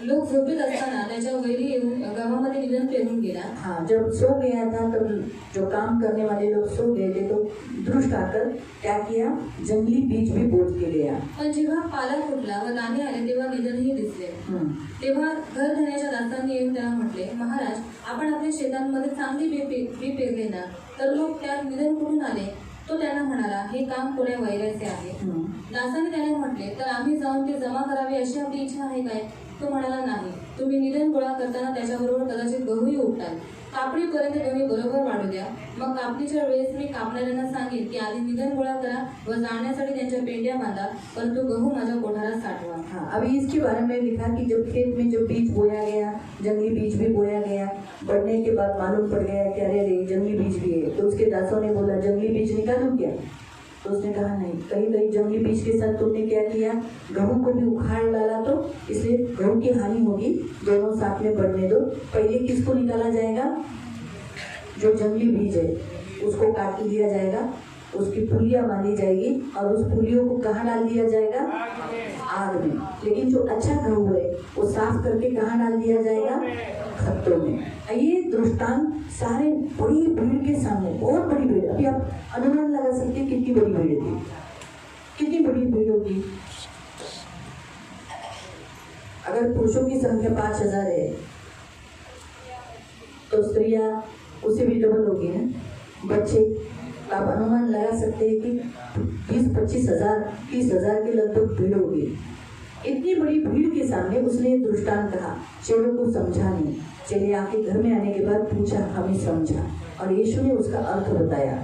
झोपेत असताना त्याच्या वैरी येऊन गावामध्ये निधन पेरून गेला। हाँ, जब सो गया था तब जो काम करने वाले लोग सो गए थे, तो दृष्ट आकर क्या किया? जंगली बीज भी बोझ के गया। पण जेव्हा पाला फुटला व दाणे आले तेव्हा निधनही दिसले। तेव्हा घर धण्याच्या दासांनी येऊन त्याला म्हटले, महाराज, आपण आपल्या शेतांमध्ये चांगली बी पेरले ना, तर लोक त्यात निधन कुठून आले? तो त्यांना म्हणाला, हे काम कोण्या वैराचे आहे? दासाने त्याला म्हटले, तर आम्ही जाऊन ते जमा करावे अशी आपली इच्छा आहे काय? तो म्हणाला नाही. तुम्ही निधन गोळा करताना त्याच्याबरोबर कदाचित गहूही उपटाल. कापणीपर्यंत दोन्ही बरोबर वाढू द्या. मग कापणीच्या वेळेस मी कापणाऱ्यांना सांगेन की आधी निधन गोळा करा व जाळण्यासाठी त्यांच्या पेंड्या बांधा, परंतु गहू माझ्या कोठारात साठवा. हाँ, अभी इसके बारे में लिखा कि जब खेत में जो बीज बोया गया, जंगली बीज भी बोया गया, बढ़ने के बाद मालूम पड़ गया कि अरे रे जंगली बीज भी है, तो उसके दासों ने बोला जंगली बीज निकालूं क्या? तो उसने कहा नहीं, कहीं कहीं जंगली बीज के साथ तुमने क्या किया, गेहूं को भी उखाड़ डाला, तो इसलिए गेहूं की हानि होगी, दोनों साथ में बढ़ने दो. पहले किसको निकाला जाएगा? जो जंगली बीज है उसको काट दिया जाएगा, उसकी फुलियां बांधी जाएगी और उस फुलियों को कहाँ डाल दिया जाएगा? आग में. लेकिन जो अच्छा गेहूं है वो साफ करके कहाँ डाल दिया जाएगा? खत्तों में. ये दृष्टांत सारे बड़ी भीड़ के सामने, बहुत बड़ी भीड़. अभी आप अनुमान लगा सकते हैं कितनी बड़ी भीड़ थी, कितनी बड़ी भीड़ होगी. अगर पुरुषों की संख्या 5000 है तो स्त्रियां उससे भी डबल होगी ना. बच्चे आप अनुमान लगा सकते हैं कि 20-25 हजार 30 हजार के लगभग भीड़ होगी. इतनी बड़ी भीड़ के सामने उसने दृष्टांत कहा. चेलों को समझा नहीं. चेले आके घर में आने के बाद पूछा, हमें समझा, और यीशु ने उसका अर्थ बताया.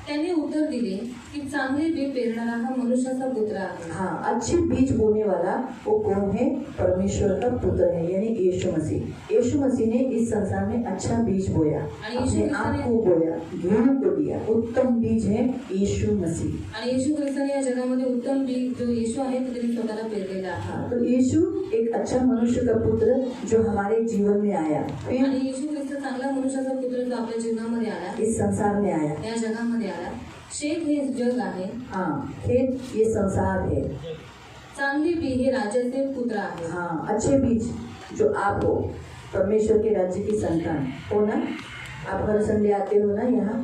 त्यांनी उत्तर दिले की चांगले बी पेरणारा हा मनुष्याचा पुत्र आहे. हाँ, अच्छे बीज बोने वाला वो कौन है? परमेश्वर का पुत्र है, यानी यीशु मसीह. यीशु मसीह ने इस संसार में अच्छा बीज बोया, अपने आप को बोया, गेहूं को दिया. उत्तम बीज है यीशु मसीह. आणि येशू ख्रिस्ताने या जगामध्ये उत्तम बीज जो येशू आहे ते त्यांनी स्वतःला पेरलेला आहे. हाँ, तो यीशु एक अच्छा मनुष्य का पुत्र जो हमारे जीवन में आया, फिर आणि येशू ख्रिस्त चांगला मनुष्याचा पुत्र जो आपल्या जीवनामध्ये आला, इस संसार में आया. या जगामध्ये आला. शेत हे जग आहे, हाँ, खेत ये संसार है. चांगली बी हे राज्याचे पुत्र आहे. हाँ, अच्छे बीज जो आप हो, परमेश्वर के राज्य की संतान हो ना. आप हर संडे आते हो ना यहाँ,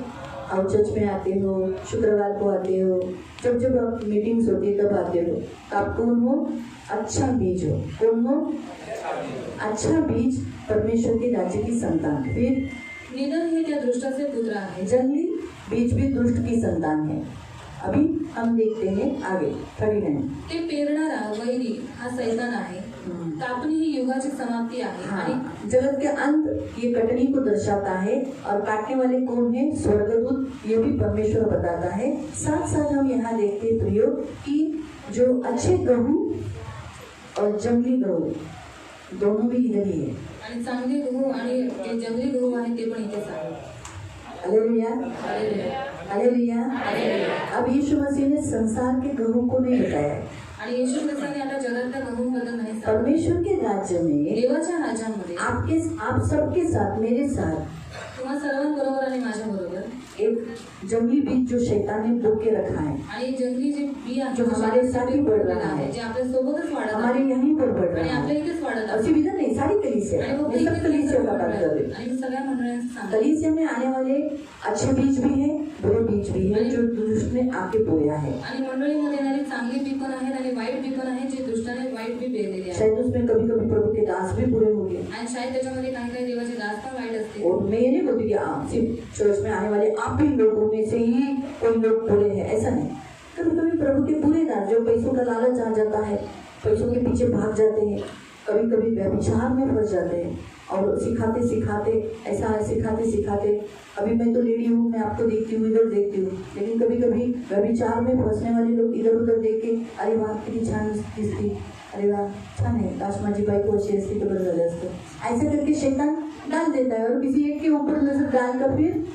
आप चर्च में आते हो, शुक्रवार को आते हो, जब जब आप मीटिंग्स होती है तब आते हो. तो आप कौन हो? अच्छा बीज हो. कौन हो? अच्छा बीज, परमेश्वर के राज्य की संतान. फिर निधन हे त्या दृष्टाचे पुत्र आहे. जंगली बीज भी दुष्ट की संतान है. अभी हम देखते हैं आगे, खड़ी रहें. ते पेरणारा वैरी हा सैतान आहे. कापणी ही युगाची समाप्ती आहे. आणि हाँ, जगत के अंत ये कटनी को दर्शाता है, और काटने वाले कौन है? स्वर्गदूत. ये भी परमेश्वर बताता है. साथ साथ हम यहाँ देखते हैं प्रियो कि जो अच्छे गेहूं और जंगली गेहूं दोनों भी इधर ही है. आणि चांगले गहू आणि जे जंगली गहू आहे ते पण इथेच आहे. Hallelujah, hallelujah. हालेलुया. हालेलुया. अब यीशु मसीह ने संसार के गेहूं को नहीं बताया. आणि येशू ख्रिस्ताने आता जगातल्या गहूंबद्दल नाही सांगितलं. परमेश्वर के राज्य में देवाच्या राज्यामध्ये आप सबके साथ, मेरे साथ तुम्हा सर्वांबरोबर आणि माझ्याबरोबर एक जंगली बीज जो शैतान ने बो के रखा है, आणि जंगली जे बी आहे जो हमारे साथ ही बढ़ रहा है, जे आपल्या सोबतच वाढत हमारे आहे यहीं पर बढ़ आणि रहा आपल्या है. इथेच वाढत और आहे. सिर्फ इधर नहीं, सारी कलीसिया, आणि ये सब कलीसिया का बात कर रहे हैं. आणि मी सगळ्या मंडळांचं सांगते. कलीसिया में आने वाले अच्छे बीज भी हैं, बुरे बीज भी हैं, जो दुष्ट ने आके बोया है. आणि मंडळीमध्ये येणारी चांगली बी पण आहेत आणि वाईट बी पण आहेत, जे दुष्टाने वाईट बी पेरलेली आहे. शायद उसमें कभी कभी प्रभु के दास भी बुरे होंगे, आणि शायद त्याच्यामध्ये काही काही देवाचे दास पण वाईट असतील. और मैं ये नहीं बोलती कि आप सिर्फ चर्च में आने वाले आप ही लोगों में से ही कोई लोग बुरे हैं, ऐसा नहीं. कभी कभी प्रभु के बुरे दास जो पैसों का लालच आ जाता है, पैसों के पीछे भाग जाते हैं, कभी कभी व्यभिचार में फंस जाते हैं, और सिखाते सिखाते ऐसा सिखाते सिखाते, अभी मैं तो लेडी हूँ, मैं आपको देखती हूँ, इधर देखती हूँ, लेकिन कभी कभी व्यभिचार में फंसने वाले लोग इधर उधर देख के, अरे वाह किती छान दिसती, अरे वाह छान है, काश माझी बायको अशी असती तर बरं झालं असतं. ऐसा करके शैतान डाल देता है, और किसी एक के ऊपर नजर डालकर फिर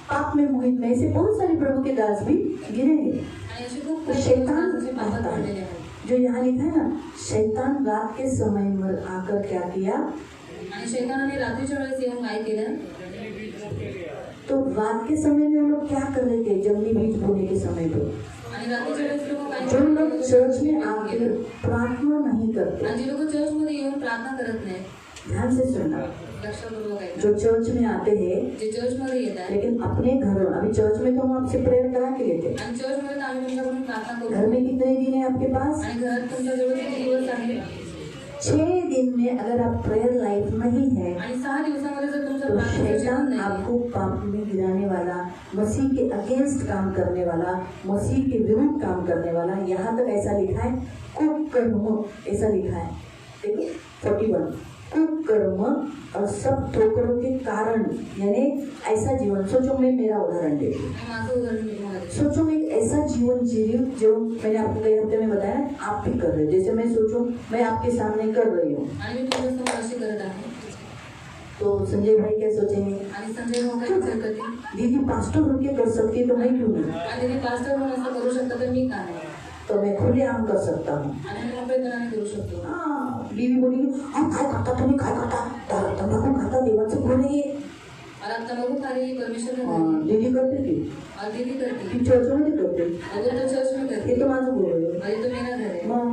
पाप में मोहित में. ऐसे बहुत सारे प्रभु के दास भी गिरे हैं. आणि असे खूप तो काही शैतान दास असे पापात आता पडलेले है, आहेत. जो यहाँ लिखा है ना, शैतान रात के समय में आकर क्या किया, आणि शैतानाने रात्रीच्या वेळेस येऊन काय केलं, तो रात के समय में वो लोग क्या कर रहे थे? जंगली बीज बोने के समय पे आणि रात्रीच्या वेळेस लोक काय जो लोग चर्च में आकर प्रार्थना नहीं करते, आणि जे लोक चर्च मध्ये येऊन प्रार्थना करत नाही, ध्यान से सुनना, लक्षपूर्वक आहे, जो चर्च में आते हैं जे चर्च मध्ये येतात, लेकिन अपने घरों, अभी चर्च में तो हम आपसे प्रेयर करा के लेते हैं. आणि चर्च मध्ये तर आम्ही तुमच्याकडून प्रार्थना घर करू, में कितने दिन है आपके पास? आणि घरात तुमच्याजवळ किती दिवस आहे, 6 दिन में अगर आप प्रेयर लाइफ नहीं है, आणि 6 दिवसामध्ये जर तुमचं तो प्रार्थनेचं जीवन शैतान नाही, आपको पाप में गिराने वाला, मसीह के अगेंस्ट काम करने वाला, मसीह के विरुद्ध काम करने वाला. यहाँ तक ऐसा लिखा है, कुकर्म ऐसा लिखा है. देखो 41 कुकर्म और सब ठोकरों के कारण, यानी ऐसा जीवन। सोचो, मैं मेरा उदाहरण देती हूँ। माझं उदाहरण मी तुम्हाला देते. सोचो मैं एक ऐसा जीवन जी रही हूँ जो मैंने आपको कई हफ्ते में बताया ना, आप भी कर रहे हो। जैसे मैं सोचो मैं आपके सामने कर रही हूँ, आणि मी तुमच्यासमोर अशी करत आहे. तो संजय भाई क्या सोचेंगे? आणि संजय भाऊ काय विचार करतील? दीदी पास्टर होके कर सकती है तो मैं क्यों नहीं? आणि ते पास्टर म्हणून असं करू शकता तर मी का नाही? तो मैं खुलेआम कर सकता हूँ। आणि मी मोकळेपणाने करू शकतो. हाँ, बीवी बोलेगी हम काय करता, तुम्ही काय करता, तंबाखू खाता, देवाचं गुण आहे। मला तंबाखू खाणे ही परमेश्वर हाँ, करते. दीदी करते की दीदी करते. ती चर्चमध्ये करते, अगोदर तो चर्च में हे करते. तो माझं गुण आहे। आणि तो मेरा घर आहे. मग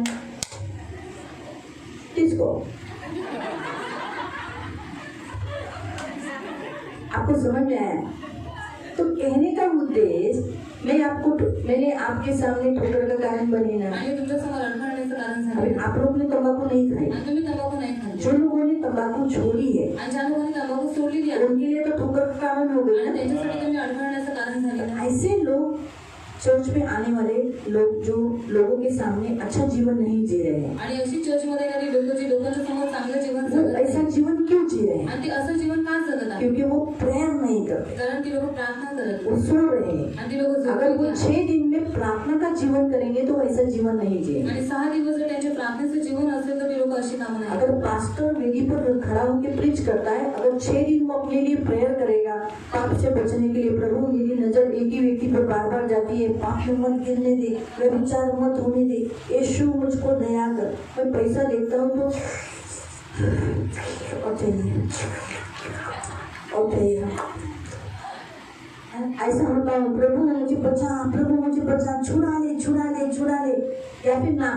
तीच को आपको समझ में आया? तो कहने का उद्देश्य मैंने आपके सामने ठोकर का कारण बनी ना। आणि तुमच्यासमोर अडखळण्याचं कारण अभी झालं. आप लोग ने तंबाकू नहीं खाई, आणि तुम्ही तंबाखू नाही खाल्ली. जो लोगों ने तंबाकू छोड़ी है आणि ज्या लोकांनी तंबाखू सोडलेली आहे उनके लिए तो ठोकर का कारण हो गई आणि ना। त्यांच्यासाठी तुम्ही अडखळण्याचं कारण झालेलं आहे. ऐसे लोग चर्च में आने वाले लोग जो लोगों के सामने अच्छा जीवन नहीं जी रहे हैं, आणि अशी चर्चमध्ये येणारी लोक जी लोकांच्या समोर चांगलं जीवन वो जगत ऐसा नाही. जीवन क्यों जी रहे हैं? आणि ते असं जीवन का जगत आहे? क्योंकि वो प्रेयर नहीं करते, कारण ती लोक प्रार्थना करत वो नाही. सो रहे हैं। आणि ती लोक अगर वो झोपलेली आहेत. 6 दिन में प्रार्थना का जीवन करेंगे तो ऐसा जीवन नहीं जिएंगे। आणि 6 दिवस जर त्यांचे प्रार्थनेचं जीवन असेल तर ती लोक अशी कामं नाही. अगर पास्टर वेदी पर खड़ा होकर प्रीच करता है, अगर 6 दिन वो अपने लिए प्रेयर करेगा पाप से बचने के लिए, प्रभु मेरी नजर एक ही व्यक्ति पर बार बार जाती है, पाप में मत गिरने दे, व्यभिचार मत होने दे, यीशु मुझको दया कर, मैं पैसा देता हूँ तो और चाहिए ऐसा होता है, प्रभु मुझे बचा, छुड़ा ले, या फिर ना।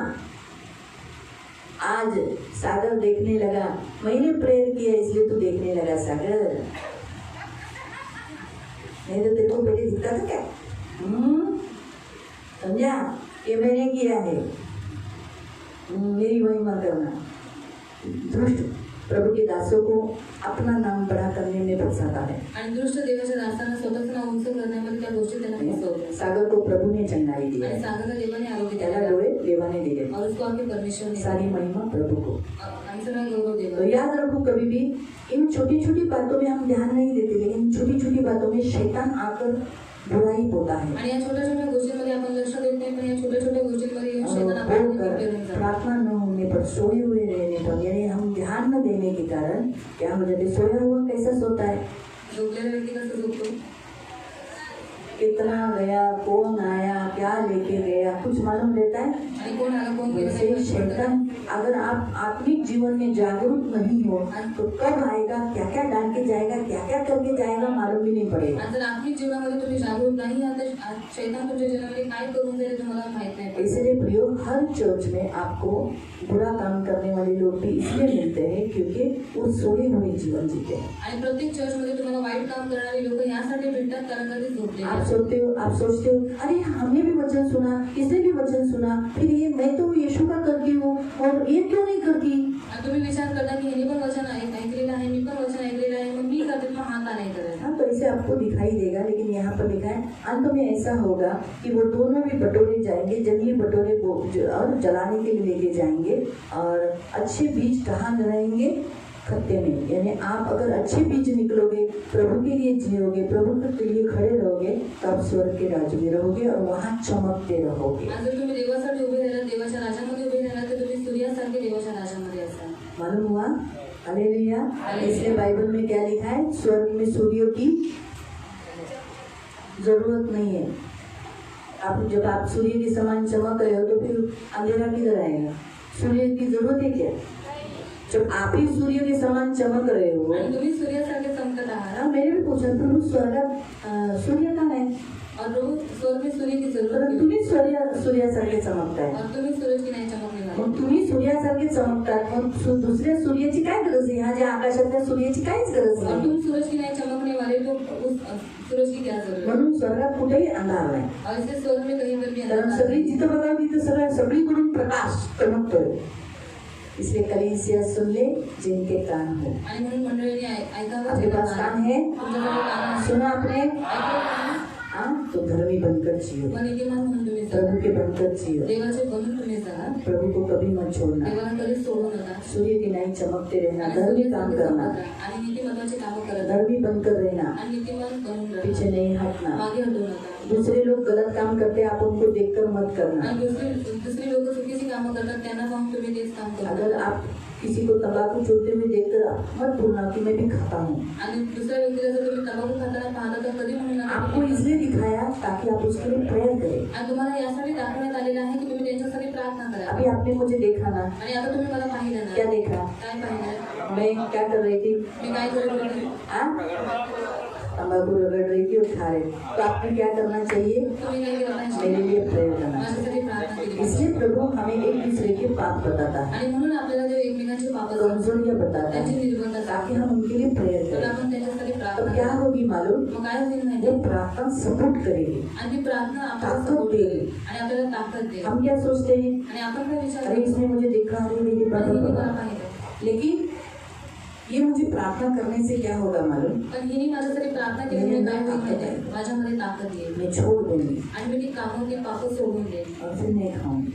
आज सागर देखने लगा, मैंने प्रेयर किया इसलिए तू देखने लगा सागर, नहीं तो तेरे को पहले दिखता था क्या? समझा? ये मैंने किया है, मेरी महिमा करना। दुष्ट प्रभु के दासों को अपना नाम बड़ा करने में फंसाता है। आणि दृष्ट देवाच्या दासांना स्वतःचं नाव उंच करण्यामध्ये त्या गोष्टी त्यांना फसवतात. सागर को प्रभु ने चंगाई दी आणि है, सागरला देवाने आरोग्य त्याला दिलेलं डोळे देवाने दिले, और उसको आगे परमेश्वर ने सारी महिमा प्रभु को। आणि सगळा गौरव तो देवा. याद रखो, कभी भी इन छोटी छोटी बातों में हम ध्यान नहीं देते, लेकिन छोटी छोटी बातों में शैतान आकर बुराई बोता है। आणि या छोट्या छोट्या गोष्टींमध्ये आपण लक्ष देत नाही, पण या छोट्या छोट्या गोष्टींमध्ये येऊन और शैतान आपल्याला बोलकर पेरून जातो. प्रार्थना न होने पर, सोए हुए रहने पर, यानी हम ध्यान न देने के कारण क्या हो जाते? सोया हुआ कैसा सोता है? झोपलेला व्यक्ती कसं झोपतो? कितना गया, कौन आया, क्या लेके गया, कुछ मालूम रहता है? आणि कोण आला कोण गेला वैसे नाही ही माहित पडतं. शैतान, अगर आप आत्मिक जीवन में जागरूक नहीं हो तो कब आएगा, क्या क्या डाल के जाएगा, क्या क्या करके जाएगा, मालूम भी नहीं पड़ेगा। आणि जर आत्मिक जीवनामध्ये तुम्ही जागरूक नाही आहात तर शैतान तुमच्या जीवनामध्ये काय करून जाईल तुम्हाला माहित नाही पडत. इसलिए प्रियो, हर चर्च में आपको बुरा काम करने वाले लोग भी इसलिए मिलते हैं क्योंकि वो सोए हुए जीवन जीते हैं। आणि प्रत्येक चर्चमध्ये तुम्हाला वाईट काम करणारे लोक यासाठी भेटतात कारण का ते झोपलेले आप आहेत. आप सोचते हो अरे हमने भी वचन सुना, इसने भी वचन सुना, फिर ये मैं तो यीशु का करती हूँ और ये क्यों नहीं करती? आणि तुम्ही विचार करता की ह्याने पण वचन ऐकलेलं आहे, मी पण वचन ऐकलेलं आहे, मग मी करते मग हा का नाही करत? हाँ, तो ऐसे आपको दिखाई देगा, लेकिन यहाँ पर लिखा है अंत में ऐसा होगा कि वो दोनों भी बटोरे जाएंगे, जंगली बटोरे और जलाने के लिए लेके जाएंगे, और अच्छे बीज कहाँ रहेंगे? खत्ते में। यानी आप अगर अच्छे बीज निकलोगे, प्रभु के लिए जियोगे, प्रभु के लिए खड़े रहोगे, तो आप स्वर्ग के राज्य में रहोगे और वहाँ चमकते रहोगे। आणि जर तुम्ही देवासाठी उभे राहिलात, देवाच्या राज्यामध्ये उभे राहिलात तर तुम्ही सूर्यासारखे देवाच्या राज्यामध्ये असाल. मालूम हुआ? हालेलुया। इसलिए बाइबल में क्या लिखा है? स्वर्ग में सूर्य की जरूरत नहीं है। आप जब आप सूर्य के समान चमक रहे हो तो फिर अंधेरा किधर आएगा? सूर्य की जरूरत है क्या? जब आप ही सूर्य के समान चमक रहे हो, आणि तुम्ही सूर्यासारखे चमकत आहात. हाँ, मैंने भी पूछा प्रभु स्वर्गात सूर्य कहाँ है? और प्रभु स्वर्ग में सूर्य की जरूरत तर नहीं. तुम्ही सूर्यासारखे चमकताय, और तुम्ही सूरज की नाही चमकने वाले. मग तुम्ही सूर्यासारखे चमकतात, मग दुसऱ्या सूर्याची काय गरज आहे? ह्या ज्या आकाशातल्या सूर्याची काहीच गरज और नाही. तुम सूरज की नहीं चमकने वाले तो उस सूरज की क्या जरूरत है? म्हणून स्वर्गात कुठेही अंधार नाही, और इसे स्वर्ग में कहीं पर भी कारण अंधकार सगळी नहीं. जिथं बघावं तिथं सगळीकडून प्रकाश चमकतोय. इसलिए कलीसिया सुन ले जिनके कान हो। आणि म्हणून मंडळीने ऐकावं. आपके पास कान है? तुमच्याकडे कान आहे. सुना आपने? ऐकलं का? हाँ, तो धर्मी बनकर जियो, मग नीतिमान म्हणून तुम्ही जगा. प्रभु के बनकर जियो, देवाचे बनून तुम्ही जगा. प्रभु को कभी मत छोड़ना, देवाला कधीच सोडू नका. सूर्य की नहीं चमकते रहना, आणि धर्मी सूर्य काम सारखे करना, चमकत राहा. आणि नीतिमत्वाचे कामं करत राहा. धर्मी बनकर रहना, आणि नीतिमान बनून राहा. पीछे नहीं हटना। मागे हटू नका. दूसरे लोग गलत काम करते हैं, आप उनको देखकर मत करना। आणि दुसरी लोक चुकीची कामं करतात त्यांना पाहून तुम्ही तेच काम करता. अगर आप किसी को तंबाकू चूरते हुए देखकर मत भूलना कि मैं भी खाता हूँ। आणि दुसऱ्या व्यक्तीला जर तुम्ही तंबाखू खाताना पाहता तर कधी म्हणू नका. आपको इसलिए दिखाया ताकि आप उसके लिए प्रेयर करें। आणि तुम्हाला यासाठी दाखवण्यात आलेलं आहे की तुम्ही त्यांच्यासाठी प्रार्थना करा. अभी आपने मुझे देखा ना, आणि आता तुम्ही मला पाहिलं ना. क्या देखा? काय पाहिलं? मैं क्या कर रही थी? मी काय करत होते? तंबाकू रगड़ रही थी और खा रही थी। तो आपको क्या करना चाहिए? तुम्ही काय केलं पाहिजे? मेरे लिए प्रेयर करना चाहिए। माझ्यासाठी प्रार्थना केली. इसलिए प्रभु हमें एक दूसरे के पाप बताता है, आणि म्हणून आपल्याला जे एकमेकांचे पाप कमजोरियाँ बताता त्यांची है, निर्बंध ताकि हम उनके लिए प्रेयर तर करें। आपण त्यांच्यासाठी तो प्रार्थना क्या करू. होगी मालूम? मग काय होईल वो माहिती? प्रार्थना सपोर्ट करेगी। आणि ती प्रार्थना आपल्याला ताकद support देईल. करेल. आणि आपल्याला ताकद देईल. हम क्या सोचते हैं? आणि आपण काय विचार अरे इसने मुझे देखा, अरे मेरी आणि हिने मला बात। पाहिलं. लेकिन ये मुझे प्रार्थना करने से क्या होगा मालूम? पण हिने माझ्यासाठी प्रार्थना केल्यामुळे काय होईल माहिती आहे? माझ्यामध्ये ताकद येईल. मैं छोड़ दूंगी आणि मी ती कामं ती पापं सोडून देईन. और फिर नहीं खाऊंगी।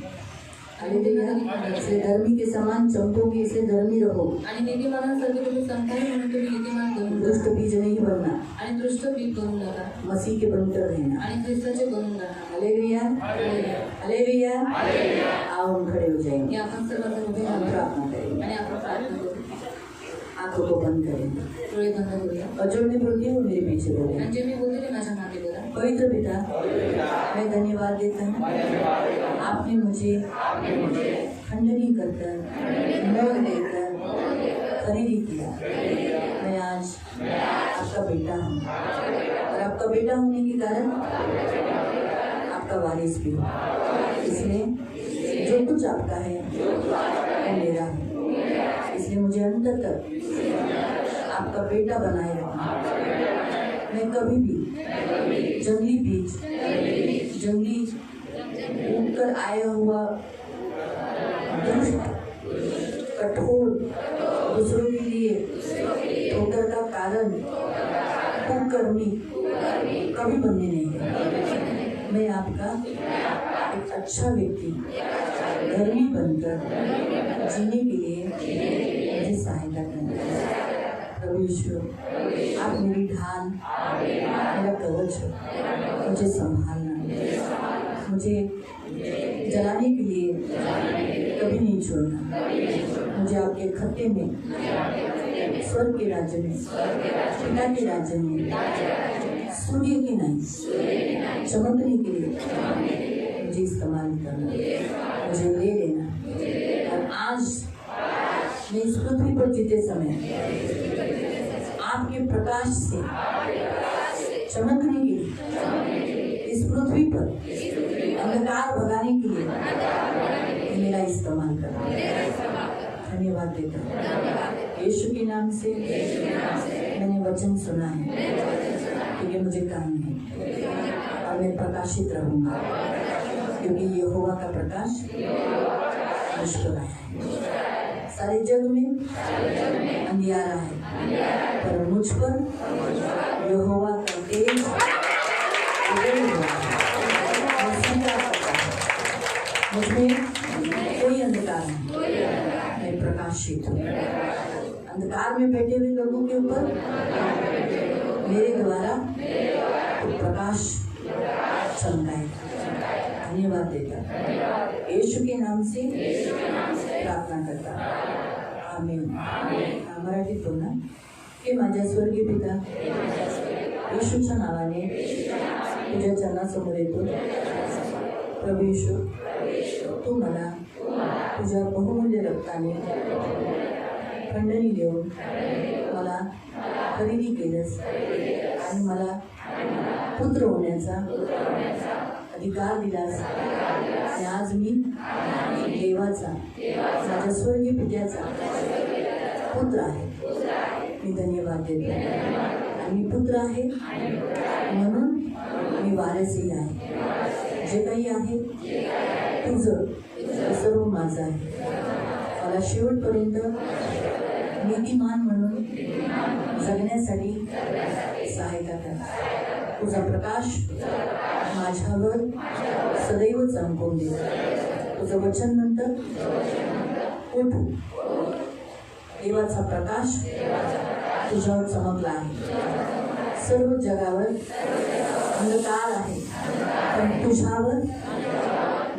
इसलिए धर्मी के समान चमकोगी, इसलिए धर्मी रहो। आणि नीतिमानांसारखे तुम्ही संतान म्हणून तुम्ही नीतिमान बनून दुष्ट राहा. बीज नहीं बनना, आणि दृष्ट पीक बनून नका. मसीह के बनकर रहना। आणि ख्रिस्ताचे बनून राहा. Hallelujah, hallelujah. आओ हम खड़े हो हे जाएंगे, आपण सर्वजण उभे हम राहू. प्रार्थना करेंगे, आणि आपण प्रार्थना करू. आंखों को बंद करेंगे डोळे बंद करूया. और जो मैं बोलती हूँ वो मेरे पीछे बोलेंगे। आणि जे मी बोलते ते माझ्या मागे बोला. पवित्र पिता, मैं धन्यवाद देता हूँ, आपने मुझे खंडनी करकर मोल लेकर खरीदी किया। मैं आज आपका बेटा हूँ और आपका बेटा होने के कारण आपका वारिस भी हूँ। इसलिए जो कुछ आपका है वो मेरा है। इसलिए मुझे अंत तक आपका बेटा बनाए रखना। मैं कभी भी जंगली बीज, जंगली उठकर आया हुआ दुष्ट, कठोर, दूसरों के लिए ठोकर का कारण, कुकर्मी कभी बनने नहीं देगा। मैं आपका एक अच्छा व्यक्ति, धर्मी बनकर जीने के लिए मुझे सहायता करना। प्रभु यीशु, आप मेरी ढाल, मेरा कवच हो, मुझे संभालना, मुझे जलाने के लिए कभी नहीं छोड़ना। मुझे आपके खत्ते में, स्वर्ग के राज्य में, पिता के राज्य में, सूर्य के नहीं चमकने के लिए मुझे इस्तेमाल करना, मुझे ले लेना। और आज मैं इस पृथ्वी पर जीते समय आपके प्रकाश से चमकने के लिए, इस पृथ्वी पर अंधकार भगाने के लिए मेरा इस्तेमाल करना। धन्यवाद देता हूँ यीशु के नाम से। मैंने वचन सुना है क्योंकि मुझे काम है और मैं प्रकाशित रहूँगा, क्योंकि यहोवा का प्रकाश मुझ पर आया है। सारे जग में अंधियारा है, पर मुझ पर यहोवा का तेज उदय हुआ है। मैं स्वीकार करता हूँ, मुझमें कोई अंधकार नहीं, मैं प्रकाशित हूँ। अंधकार में बैठे हुए लोगों के ऊपर मेरे द्वारा तो प्रकाश चमकाएगा। धन्यवाद देता यीशु के नाम से प्रार्थना करता। आमीन। मराठीत बोलना हे माझ्या स्वर्गीय पिता, येशूच्या नावाने तुझ्या चरणासमोर येतो। प्रभू येशू, तू मला तुझ्या बहुमूल्य रक्ताने खंडणी देऊन मला खरेदी केलंस आणि मला पुत्र होण्याचा अधिकार दिलास। आणि आज मी देवाचा, माझ्या स्वर्गीय पित्याचा पुत्र आहे। मी धन्यवाद देतो आणि मी पुत्र आहे म्हणून मी वारसही आहे। जे काही आहे तुझं ते सर्व माझं आहे। मला शेवटपर्यंत नीतिमान म्हणून जगण्यासाठी सहायता कर। तुझा प्रकाश माझ्यावर सदैव चमकून दे. तुझं वचन म्हणतं उठ, देवाचा प्रकाश तुझ्यावर चमकला आहे. सर्व जगावर अंधकार आहे, पण तुझ्यावर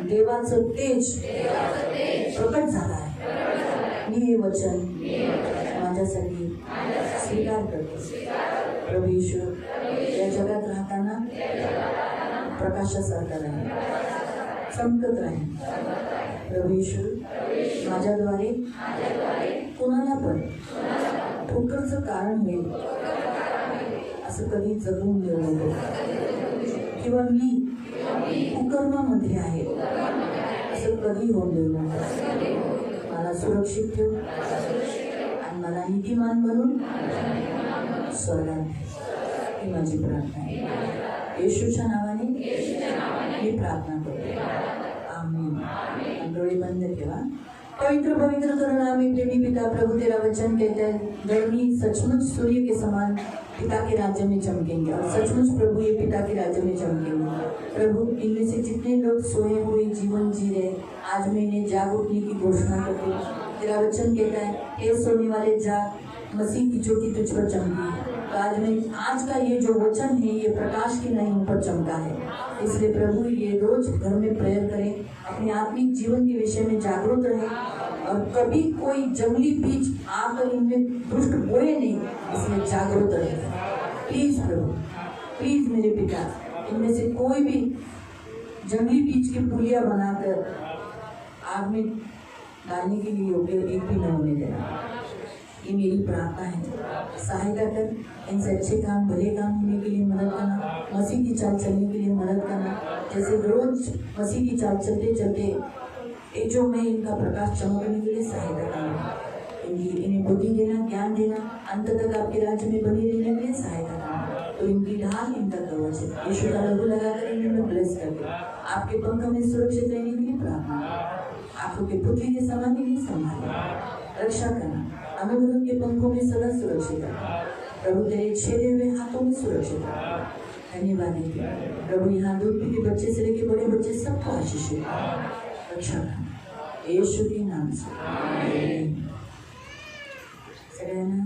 देवाचं तेज प्रकट झालं आहे. मी हे वचन माझ्यासाठी स्वीकार करतो. प्रभू येशू, या जगात राहताना प्रकाशासारखा राहील, चमकत राहील. प्रभू येशू, माझ्याद्वारे कोणाला पण ठोकरचं कारण होईल असं कधी जगून देऊ नको, किंवा मी कुकर्मामध्ये आहे असं कधी होऊन देऊ नको. मला सुरक्षित ठेव आणि मला नीतिमान बनून स्वर्गात. ही माझी प्रार्थना आहे. येशूच्या नावाने मी प्रार्थना करतो. आमीन. डोळे बंद ठेवा. पवित्र पवित्र करुणामय प्रेमी पिता, प्रभु तेरा वचन कहता है धर्मी सचमुच सूर्य के समान पिता के राज्य में चमकेंगे, और सचमुच प्रभु ये पिता के राज्य में चमकेंगे. प्रभु, इनमें से जितने लोग सोए हुए जीवन जी रहे, आज मैं इन्हें जाग उठने की घोषणा करती हूँ. तेरा वचन कहता है हे सोने वाले जाग, मसीह की ज्योति तुझ पर चमकी. तो आज का ये जो वचन है ये प्रकाश की नहीं ऊपर चमका है. इसलिए प्रभु ये रोज घर में प्रेयर करें, अपने आत्मिक जीवन के विषय में जागरूक रहें, और कभी कोई जंगली बीज आकर इनमें दुष्ट बोए नहीं, इसलिए जागरूक रहें. प्लीज प्रभु, प्लीज मेरे पिता, इनमें से कोई भी जंगली बीज की पुलिया बनाकर आग में डालने के लिए योग्य एक भी न होने देना. ये मेरी प्रार्थना है. सहायता कर इनसे अच्छे काम, भले काम होने के लिए मदद करना, मसीह की चाल चलने के लिए मदद करना. जैसे रोज मसीह की चाल चलते चलते ये जो मैं इनका प्रकाश चमकने के लिए सहायता करना, इन्हें बुद्धि देना, ज्ञान देना, अंत तक आपके राज्य में बनी रहने के लिए सहायता करना. तो इनकी ढाल, इनका कवच है. यीशु का लहू लगाकर इन्हें ब्लेस करके आपके पंखों में सुरक्षित रहने के लिए प्रार्थना. आंखों के पुतली के समान इन्हें संभालना, रक्षा करना, अनुग्रह के पंखों में सदा सुरक्षित रखना. प्रभु तेरे छेदे हुए हाथों में सुरक्षित रखना. धन्यवाद देते प्रभु. यहाँ दूध पीते बच्चे से लेके बड़े बच्चे सबको आशीषित रक्षा करना, यीशु के नाम से. सगळ्यांना